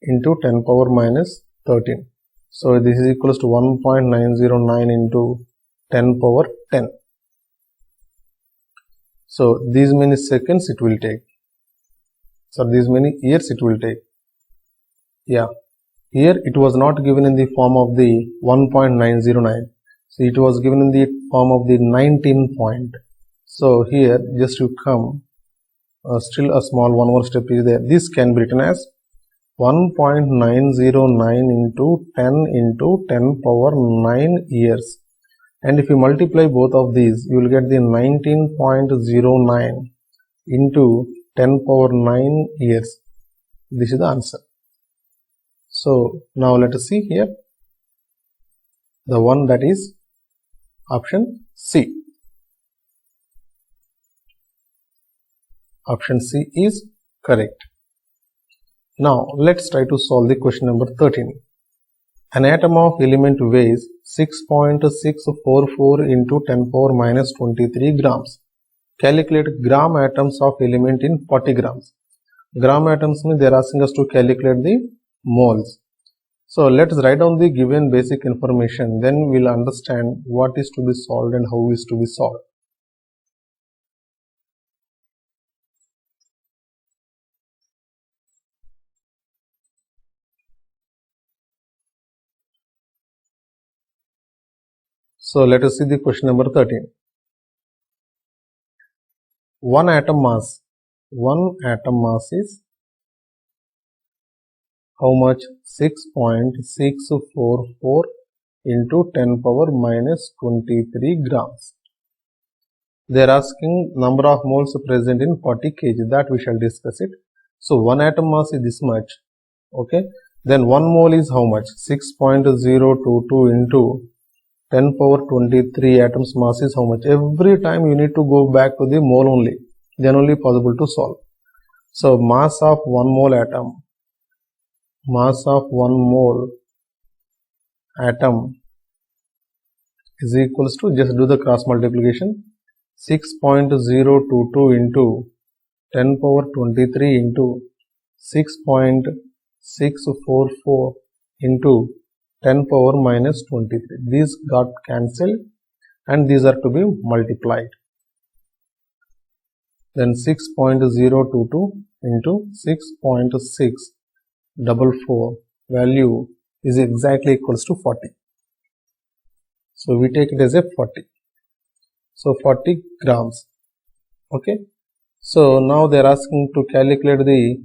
into 10 power minus 13. So this is equals to 1.909 into 10 power 10. So these many seconds it will take. So these many years it will take. Yeah. Here it was not given in the form of the 1.909. So it was given in the form of the 19 point. So here just you come, still a small one more step is there. This can be written as 1.909 into 10 power 9 years. And if you multiply both of these, you will get the 19.09 into 10 power 9 years. This is the answer. So now let us see here the one that is option C. Option C is correct. Now let's try to solve the question number 13. An atom of element weighs 6.644 into 10 power minus 23 grams. Calculate gram atoms of element in 40 grams. Gram atoms means they are asking us to calculate the moles. So let's write down the given basic information, then we'll understand what is to be solved and how is to be solved. So let us see the question number 13. One atom mass is how much? 6.644 into 10 power minus 23 grams. They are asking number of moles present in 40 kg. That we shall discuss it. So one atom mass is this much. Okay. Then 1 mole is how much? 6.022 into 10 power 23 atoms mass is how much? Every time you need to go back to the mole only. Then only possible to solve. So mass of 1 mole atom. Mass of 1 mole atom is equals to, just do the cross multiplication, 6.022 into 10 power 23 into 6.644 into 10 power minus 23. These got cancelled and these are to be multiplied. Then 6.022 into 6.644 value is exactly equals to 40. So we take it as a 40. So 40 grams. Okay. So now they are asking to calculate the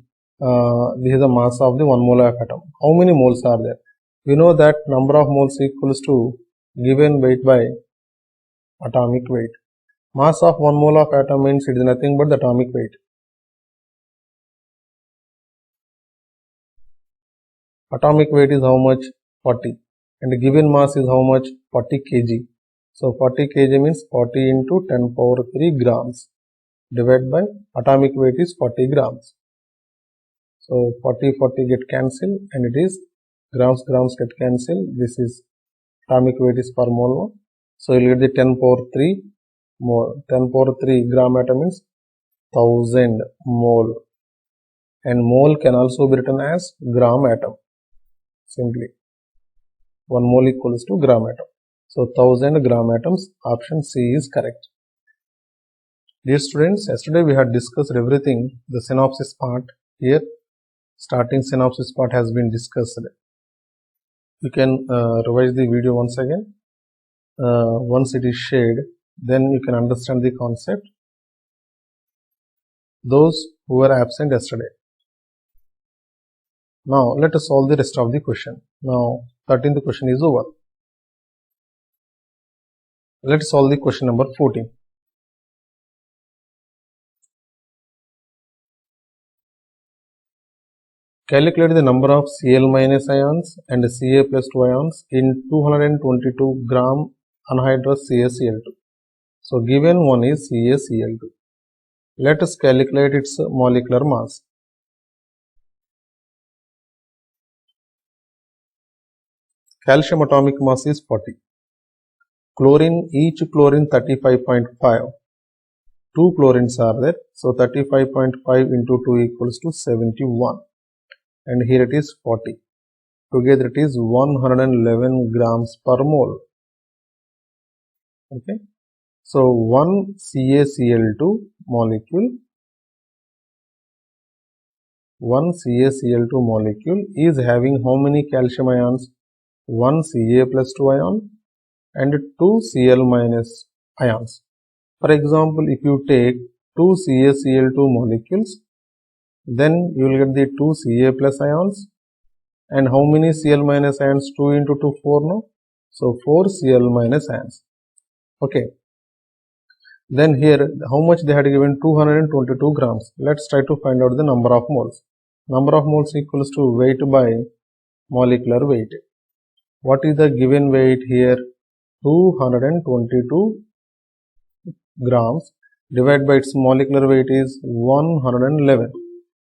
this is the mass of the 1 mole of atom. How many moles are there? We know that number of moles equals to given weight by atomic weight. Mass of 1 mole of atom means it is nothing but the atomic weight. Atomic weight is how much? 40. And the given mass is how much? 40 kg. So 40 kg means 40 into 10 power 3 grams divided by atomic weight is 40 grams. So 40 get cancelled and it is grams get cancelled. This is atomic weight is per mole. So you will get the 10 power 3 mole. 10 power 3 gram atom means 1000 mole. And mole can also be written as gram atom. Simply 1 mole equals to gram atom. So 1000 gram atoms. Option C is correct. Dear students, yesterday we had discussed everything. The synopsis part here, starting synopsis part has been discussed. you can revise the video once again. Once it is shared, then you can understand the concept. Those who were absent yesterday. Now let us solve the rest of the question. Now 13th question is over. Let's solve the question number 14. Calculate the number of Cl minus ions and Ca plus 2 ions in 222 gram anhydrous CaCl2. So given one is CaCl2. Let us calculate its molecular mass. Calcium atomic mass is 40. Chlorine, each chlorine 35.5. 2 chlorines are there. So 35.5 into 2 equals to 71. And here it is 40. Together it is 111 grams per mole. Okay. So 1 CaCl2 molecule is having how many calcium ions? 1 Ca plus 2 ion and 2 Cl minus ions. For example, if you take 2 CaCl2 molecules, then you will get the 2 Ca plus ions, and how many Cl minus ions? 2 into 2, 4, no? So 4 Cl minus ions. Okay. Then here, how much they had given? 222 grams. Let's try to find out the number of moles. Number of moles equals to weight by molecular weight. What is the given weight here? 222 grams divided by its molecular weight is 111.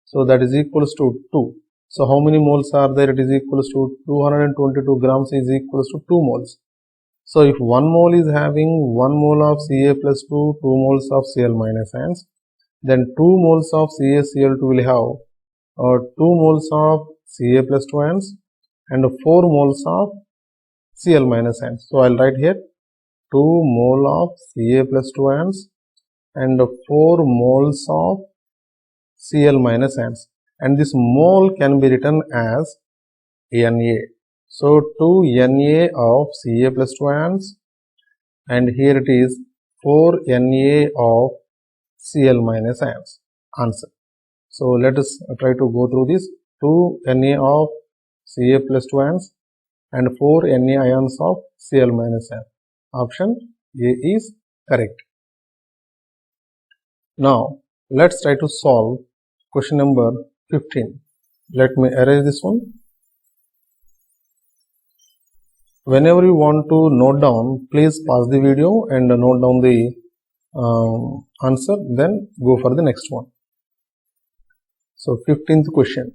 So that is equals to 2. So how many moles are there? It is equals to 222 grams is equals to 2 moles. So if 1 mole is having 1 mole of Ca plus 2, 2 moles of Cl minus ions, then 2 moles of CaCl2 will have 2 moles of Ca plus 2 ions and 4 moles of Cl minus ions. So I'll write here 2 mole of Ca plus 2 ions and 4 moles of Cl minus ions, and this mole can be written as Na. So 2 Na of Ca plus 2 ions, and here it is 4 Na of Cl minus ions. Answer. So let us try to go through this. 2 Na of Ca plus 2 ions and 4 Na ions of Cl minus ions. Option A is correct. Now let's try to solve question number 15. Let me erase this one. Whenever you want to note down, please pause the video and note down the answer, then go for the next one. So 15th question.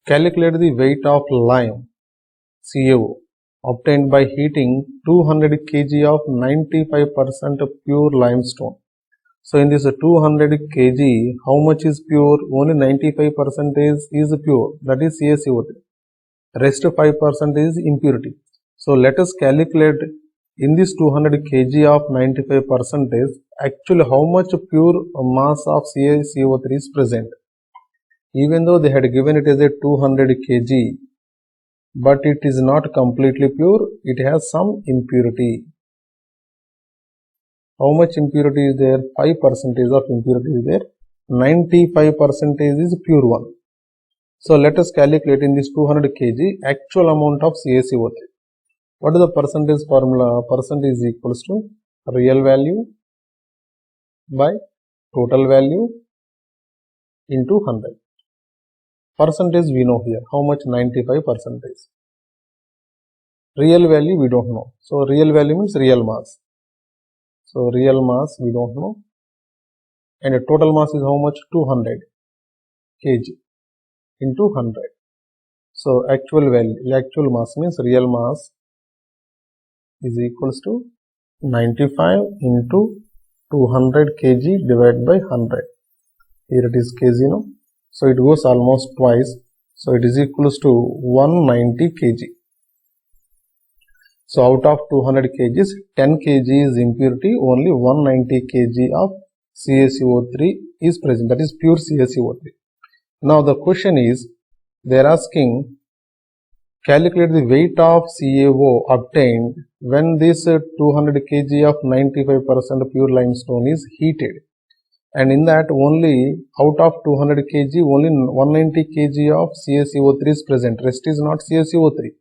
Calculate the weight of lime CaO obtained by heating 200 kg of 95% pure limestone. So in this 200 kg, how much is pure? Only 95% is pure, that is CaCO3. Rest 5% is impurity. So let us calculate in this 200 kg of 95%, actually how much pure mass of CaCO3 is present. Even though they had given it as a 200 kg, but it is not completely pure, it has some impurity. How much impurity is there? 5% of impurity is there. 95% is pure one. So let us calculate in this 200 kg actual amount of CaCO3. What is the percentage formula? Percent is equals to real value by total value into 100. Percentage we know here. How much? 95%. Real value we don't know. So real value means real mass. So real mass we don't know. And the total mass is how much? 200 kg into 100. So actual value, actual mass means real mass is equals to 95 into 200 kg divided by 100. Here it is kg, no? So it goes almost twice. So it is equals to 190 kg. So out of 200 kgs, 10 kg is impurity, only 190 kg of CaCO3 is present, that is pure CaCO3. Now the question is, they are asking calculate the weight of CaO obtained when this 200 kg of 95% pure limestone is heated, and in that only out of 200 kg only 190 kg of CaCO3 is present, rest is not CaCO3.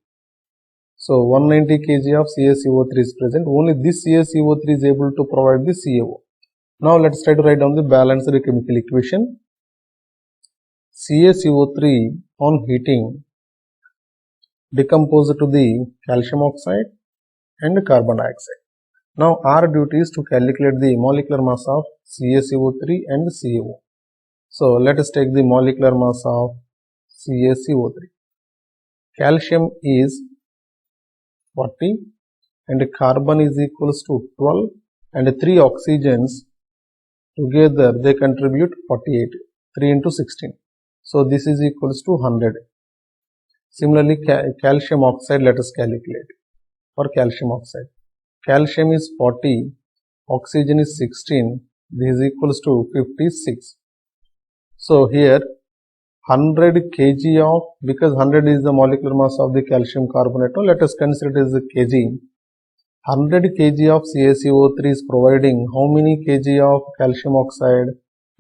So 190 kg of CaCO3 is present, only this CaCO3 is able to provide the CaO. Now let's try to write down the balanced chemical equation. CaCO3 on heating decomposed to the calcium oxide and carbon dioxide. Now our duty is to calculate the molecular mass of CaCO3 and CaO. So let us take the molecular mass of CaCO3. Calcium is 40 and carbon is equals to 12, and 3 oxygens together they contribute 48, 3 into 16. So this is equals to 100. Similarly, calcium oxide, let us calculate for calcium oxide. Calcium is 40, oxygen is 16, this is equals to 56. So here 100 kg of, because 100 is the molecular mass of the calcium carbonate, now let us consider it as a kg. 100 kg of CaCO3 is providing how many kg of calcium oxide?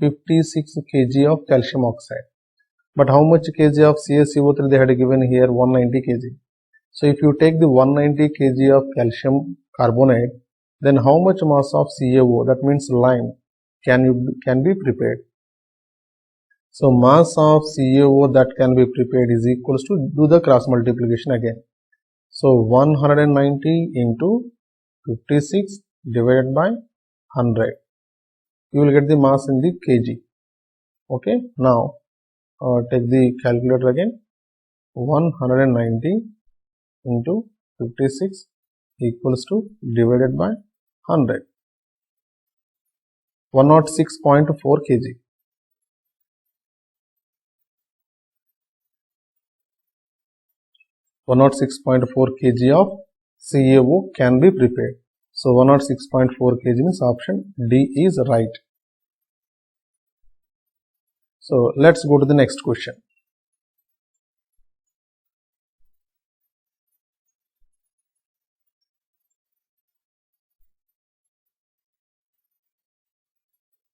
56 kg of calcium oxide. But how much kg of CaCO3 they had given here? 190 kg. So if you take the 190 kg of calcium carbonate, then how much mass of CaO, that means lime, can be prepared? So mass of CaO that can be prepared is equals to, do the cross multiplication again. So 190 into 56 divided by 100. You will get the mass in the kg. Okay. Now take the calculator again. 190 into 56 equals to divided by 100. 106.4 kg. 106.4 kg of CaO can be prepared. So 106.4 kg means option D is right. So let's go to the next question.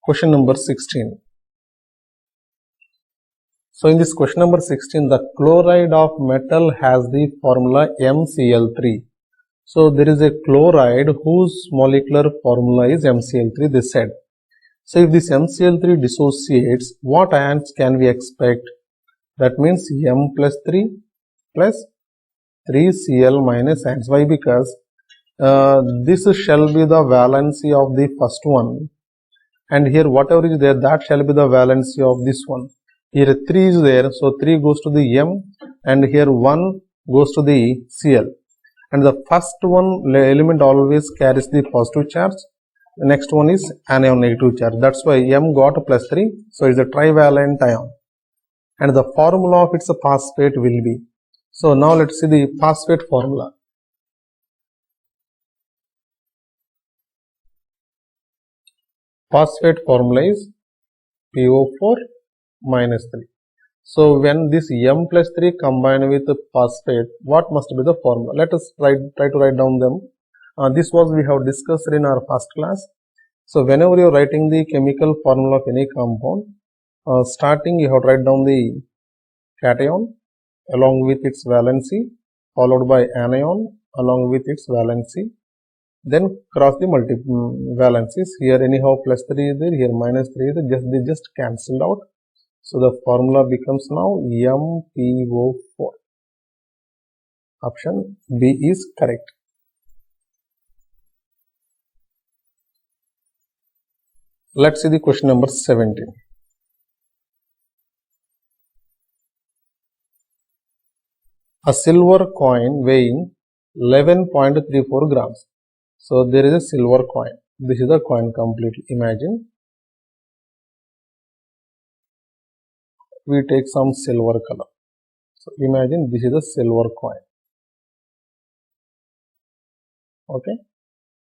Question number 16. So in this question number 16, the chloride of metal has the formula MCl3. So there is a chloride whose molecular formula is MCl3, they said. So if this MCl3 dissociates, what ions can we expect? That means M plus 3 plus 3Cl minus ions. Why? Because this shall be the valency of the first one, and here whatever is there, that shall be the valency of this one. Here 3 is there, so 3 goes to the M, and here 1 goes to the Cl. And the first one element always carries the positive charge. The next one is anion negative charge. That's why M got plus 3. So it's a trivalent ion. And the formula of its phosphate will be. So now let's see the phosphate formula. Phosphate formula is PO4 minus 3. So when this M plus 3 combined with phosphate, what must be the formula? Let us try to write down them. This was we have discussed in our first class. So whenever you are writing the chemical formula of any compound, starting you have to write down the cation along with its valency, followed by anion along with its valency, then cross the valencies. Here anyhow plus 3 is there, here minus 3 is there, they just cancelled out. So the formula becomes now MPO4. Option B is correct. Let's see the question number 17. A silver coin weighing 11.34 grams. So there is a silver coin. This is the coin completely. Imagine we take some silver color. So imagine this is a silver coin. Okay.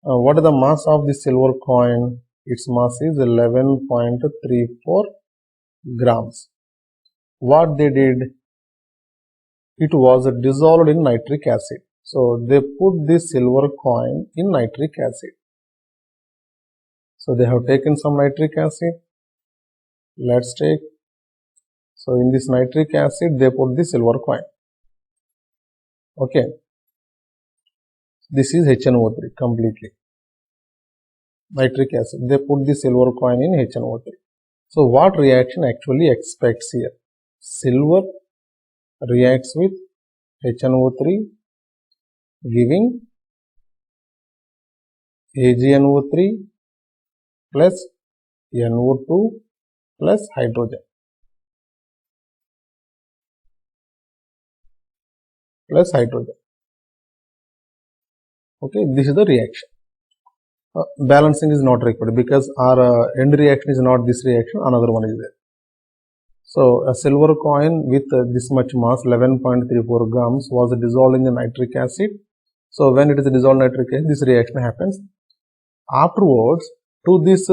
What is the mass of the silver coin? Its mass is 11.34 grams. What they did? it was dissolved in nitric acid. So they put this silver coin in nitric acid. So they have taken some nitric acid. Let's take. So in this nitric acid, they put the silver coin. Okay. This is HNO3 completely. Nitric acid. They put the silver coin in HNO3. So what reaction actually expects here? Silver reacts with HNO3 giving AgNO3 plus NO2 plus hydrogen plus hydrogen. Okay, this is the reaction. Balancing is not required because our end reaction is not this reaction, another one is there. So a silver coin with this much mass, 11.34 grams, was dissolved in the nitric acid. So when it is dissolved in nitric acid, this reaction happens. Afterwards, to this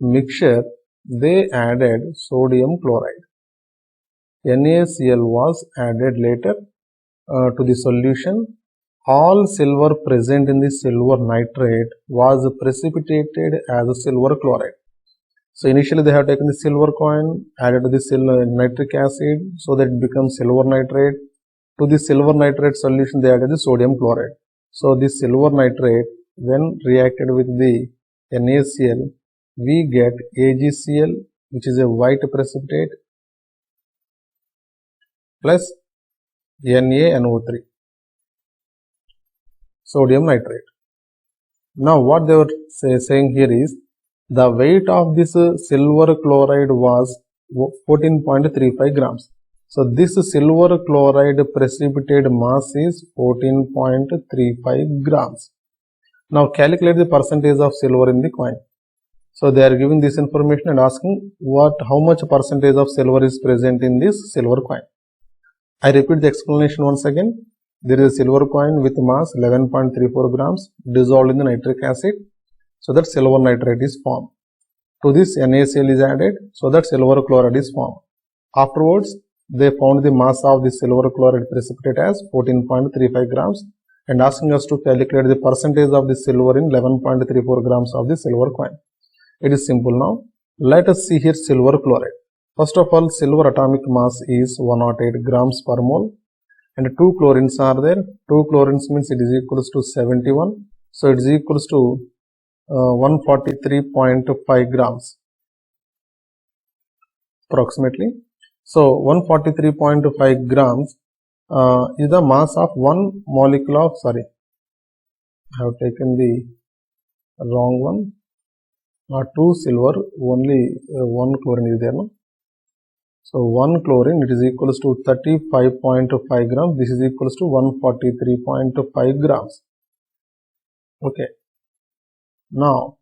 mixture, they added sodium chloride. NaCl was added later to the solution. All silver present in the silver nitrate was precipitated as silver chloride. So initially they have taken the silver coin, added to the nitric acid, so that it becomes silver nitrate. To the silver nitrate solution they added the sodium chloride. So this silver nitrate, when reacted with the NaCl, we get AgCl, which is a white precipitate, plus NaNO3, sodium nitrate. Now what they were saying here is, the weight of this silver chloride was 14.35 grams. So this silver chloride precipitate mass is 14.35 grams. Now calculate the percentage of silver in the coin. So they are giving this information and asking how much percentage of silver is present in this silver coin. I repeat the explanation once again. There is a silver coin with mass 11.34 grams dissolved in the nitric acid, so that silver nitrate is formed. To this NaCl is added, so that silver chloride is formed. Afterwards, they found the mass of the silver chloride precipitate as 14.35 grams and asking us to calculate the percentage of the silver in 11.34 grams of the silver coin. It is simple now. Let us see here silver chloride. First of all, silver atomic mass is 108 grams per mole. And 2 chlorines are there. 2 chlorines means it is equals to 71. So it is equals to 143.5 grams approximately. So 143.5 grams is the mass of one molecule of, I have taken the wrong one. 2 silver, only 1 chlorine is there. No? So 1 chlorine, it is equals to 35.5 grams. This is equals to 143.5 grams. Okay. Now,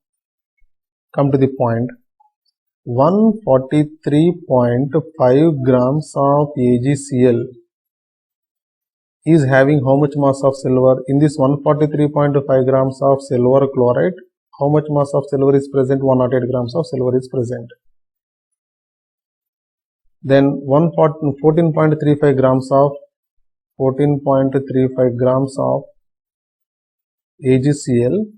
come to the point. 143.5 grams of AgCl is having how much mass of silver? In this 143.5 grams of silver chloride, how much mass of silver is present? 108 grams of silver is present. Then 14.35 grams of AgCl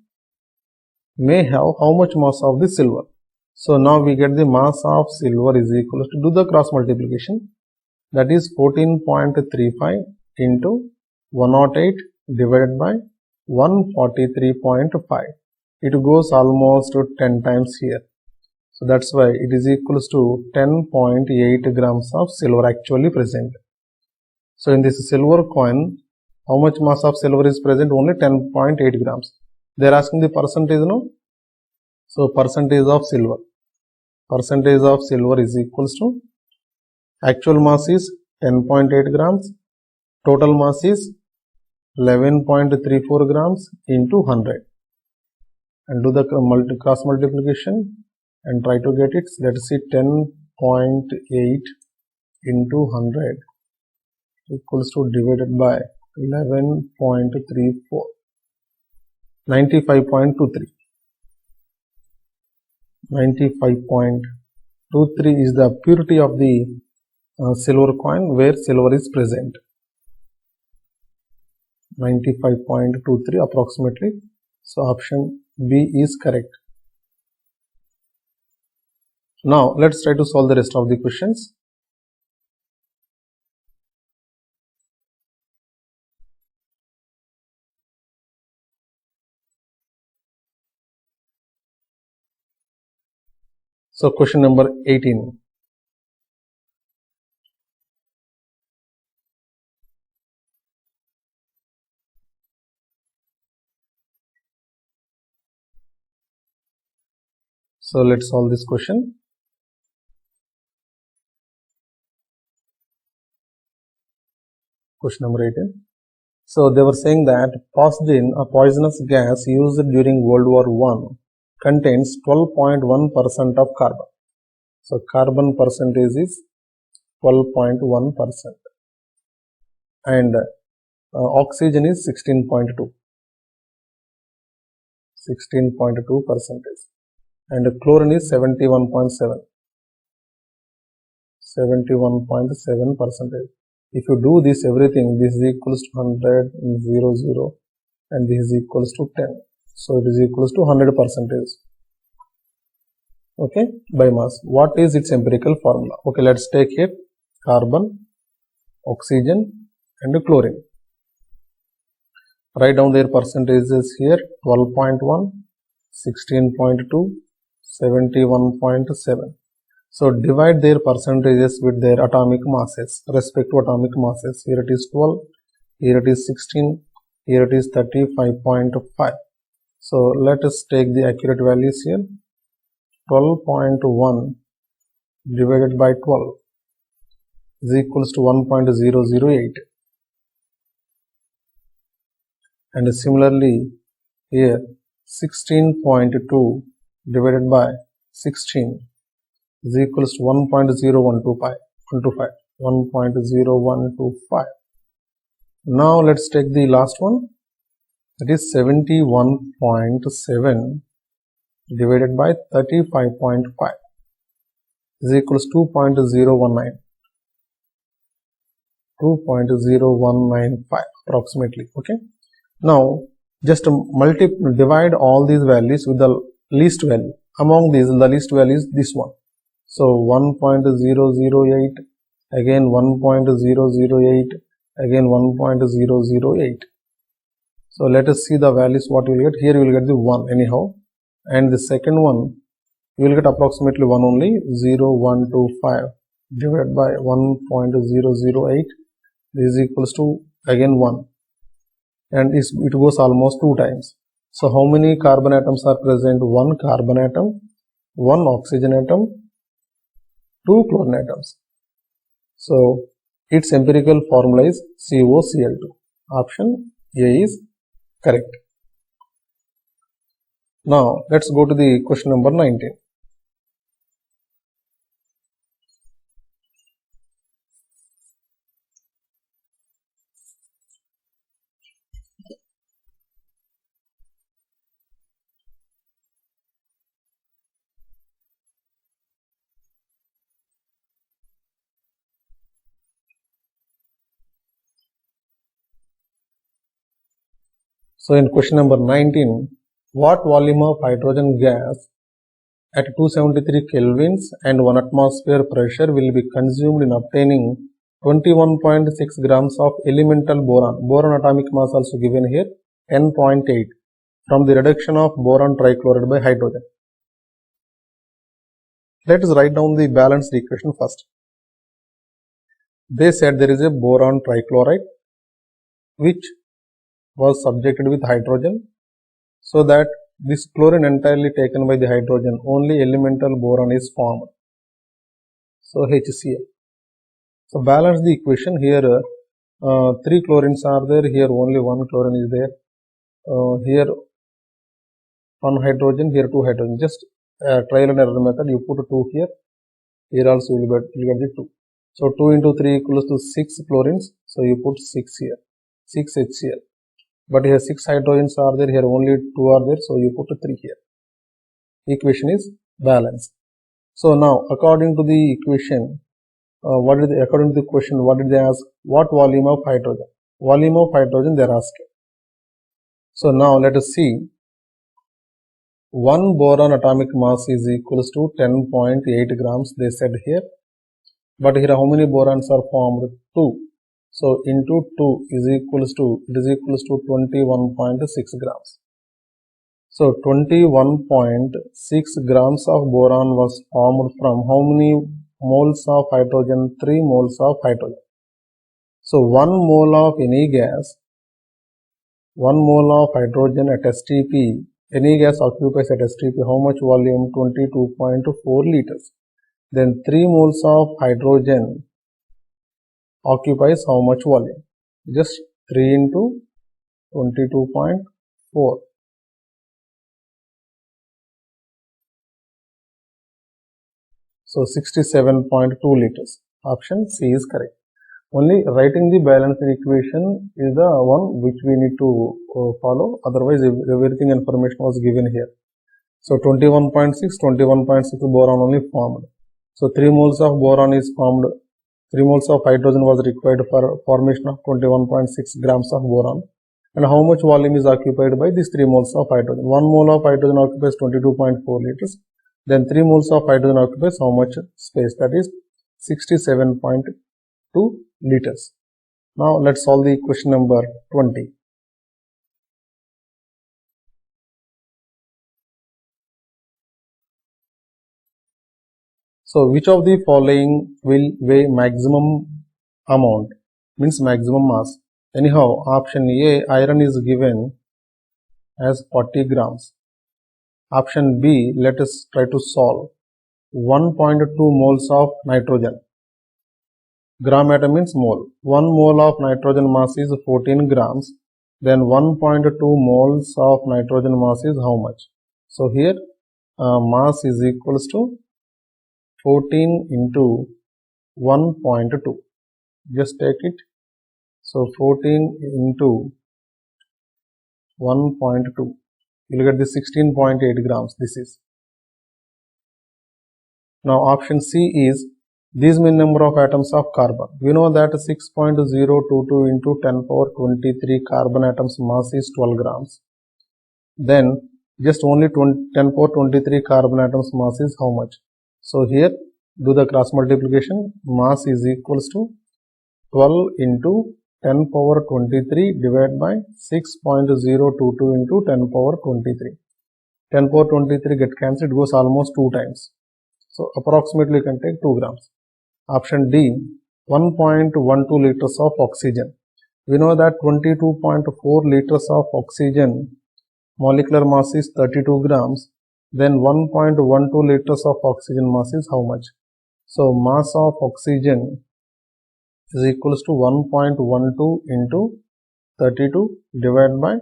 may have how much mass of the silver. So now we get the mass of silver is equal to, do the cross multiplication, that is 14.35 into 108 divided by 143.5. It goes almost 10 times here. So that's why it is equals to 10.8 grams of silver actually present. So in this silver coin, how much mass of silver is present? Only 10.8 grams. They are asking the percentage, no? So percentage of silver. Percentage of silver is equals to, actual mass is 10.8 grams. Total mass is 11.34 grams into 100. And do the cross multiplication and try to get it. Let's see, 10.8 into 100 equals to divided by 11.34, 95.23. 95.23 is the purity of the silver coin where silver is present. 95.23 approximately. So option B is correct. Now let's try to solve the rest of the questions. So question number 18. So let's solve this question. Question number 18. So they were saying that phosgene, a poisonous gas used during World War I, contains 12.1% of carbon. So carbon percentage is 12.1% and oxygen is 16.2 percentage, and chlorine is 71.7 percentage. If you do this everything, this is equals to 100, 0, 0, and this is equals to 10. So it is equals to 100 percentage. Okay, by mass. What is its empirical formula? Okay, let's take here carbon, oxygen, and chlorine. Write down their percentages here: 12.1, 16.2, 71.7. So divide their percentages with their atomic masses, respect to atomic masses. Here it is 12, here it is 16, here it is 35.5. So let us take the accurate values here. 12.1 divided by 12 is equals to 1.008. And similarly here 16.2 divided by 16 is equals to 1.0125. Now let's take the last one, that is 71.7 divided by 35.5 is equals to 2.0195 approximately. Okay, now just divide all these values with the least value. Among these, the least value is this one. So 1.008, again 1.008, again 1.008. So let us see the values what you will get. Here you will get the 1 anyhow, and the second one you will get approximately 1 only, 0.125 divided by 1.008 is equals to again 1, and it goes almost 2 times. So how many carbon atoms are present? 1 carbon atom, 1 oxygen atom, 2 chlorine atoms. So its empirical formula is COCl2. Option A is correct. Now let's go to the question number 19. So in question number 19, what volume of hydrogen gas at 273 kelvins and 1 atmosphere pressure will be consumed in obtaining 21.6 grams of elemental boron? Boron atomic mass also given here 10.8 from the reduction of boron trichloride by hydrogen. Let us write down the balanced equation first. They said there is a boron trichloride which was subjected with hydrogen, so that this chlorine entirely taken by the hydrogen, only elemental boron is formed. So HCl. So balance the equation. Here 3 chlorines are there, here only 1 chlorine is there, here 1 hydrogen, here 2 hydrogen. Just trial and error method, you put 2 here, here also you will get the 2. So 2 into 3 equals to 6 chlorines, so you put 6 here, 6 HCl. But here 6 hydrogens are there, here only 2 are there, so you put 3 here. Equation is balanced. So now according to the equation, according to the question, what did they ask? What volume of hydrogen? Volume of hydrogen they are asking. So now let us see. 1 boron atomic mass is equals to 10.8 grams, they said here. But here how many borons are formed? 2. So into 2 is equals to 21.6 grams. So 21.6 grams of boron was formed from how many moles of hydrogen? 3 moles of hydrogen. So 1 mole of any gas, 1 mole of hydrogen at STP, any gas occupies at STP how much volume? 22.4 liters. Then 3 moles of hydrogen occupies how much volume? Just 3 into 22.4. So 67.2 liters. Option C is correct. Only writing the balanced equation is the one which we need to follow. Otherwise, everything information was given here. So 21.6 boron only formed. So 3 moles of boron is formed. 3 moles of hydrogen was required for formation of 21.6 grams of boron. And how much volume is occupied by these 3 moles of hydrogen? 1 mole of hydrogen occupies 22.4 liters. Then 3 moles of hydrogen occupies how much space? That is 67.2 liters. Now let's solve the question number 20. So which of the following will weigh maximum amount? Means maximum mass. Anyhow, option A, iron is given as 40 grams. Option B, let us try to solve. 1.2 moles of nitrogen. Gram atom means mole. 1 mole of nitrogen mass is 14 grams. Then 1.2 moles of nitrogen mass is how much? So here mass is equals to 14 into 1.2. Just take it. So 14 into 1.2. You will get the 16.8 grams. This is. Now option C is these mean number of atoms of carbon. We know that 6.022 into 10 power 23 carbon atoms mass is 12 grams. Then just only 10 power 23 carbon atoms mass is how much? So here do the cross multiplication. Mass is equals to 12 into 10 power 23 divided by 6.022 into 10 power 23. 10 power 23 get cancelled, it goes almost 2 times. So approximately you can take 2 grams. Option D, 1.12 liters of oxygen. We know that 22.4 liters of oxygen molecular mass is 32 grams. Then 1.12 liters of oxygen mass is how much? So mass of oxygen is equals to 1.12 into 32 divided by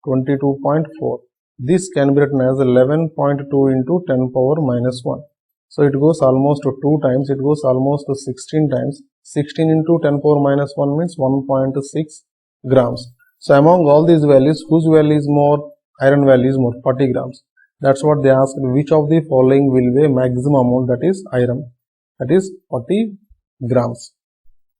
22.4. This can be written as 11.2 into 10 power minus 1. So it goes almost to 2 times, it goes almost to 16 times. 16 into 10 power minus 1 means 1.6 grams. So among all these values, whose value is more? Iron value is more, 40 grams. That's what they asked, which of the following will weigh maximum amount, that is iron, that is 40 grams.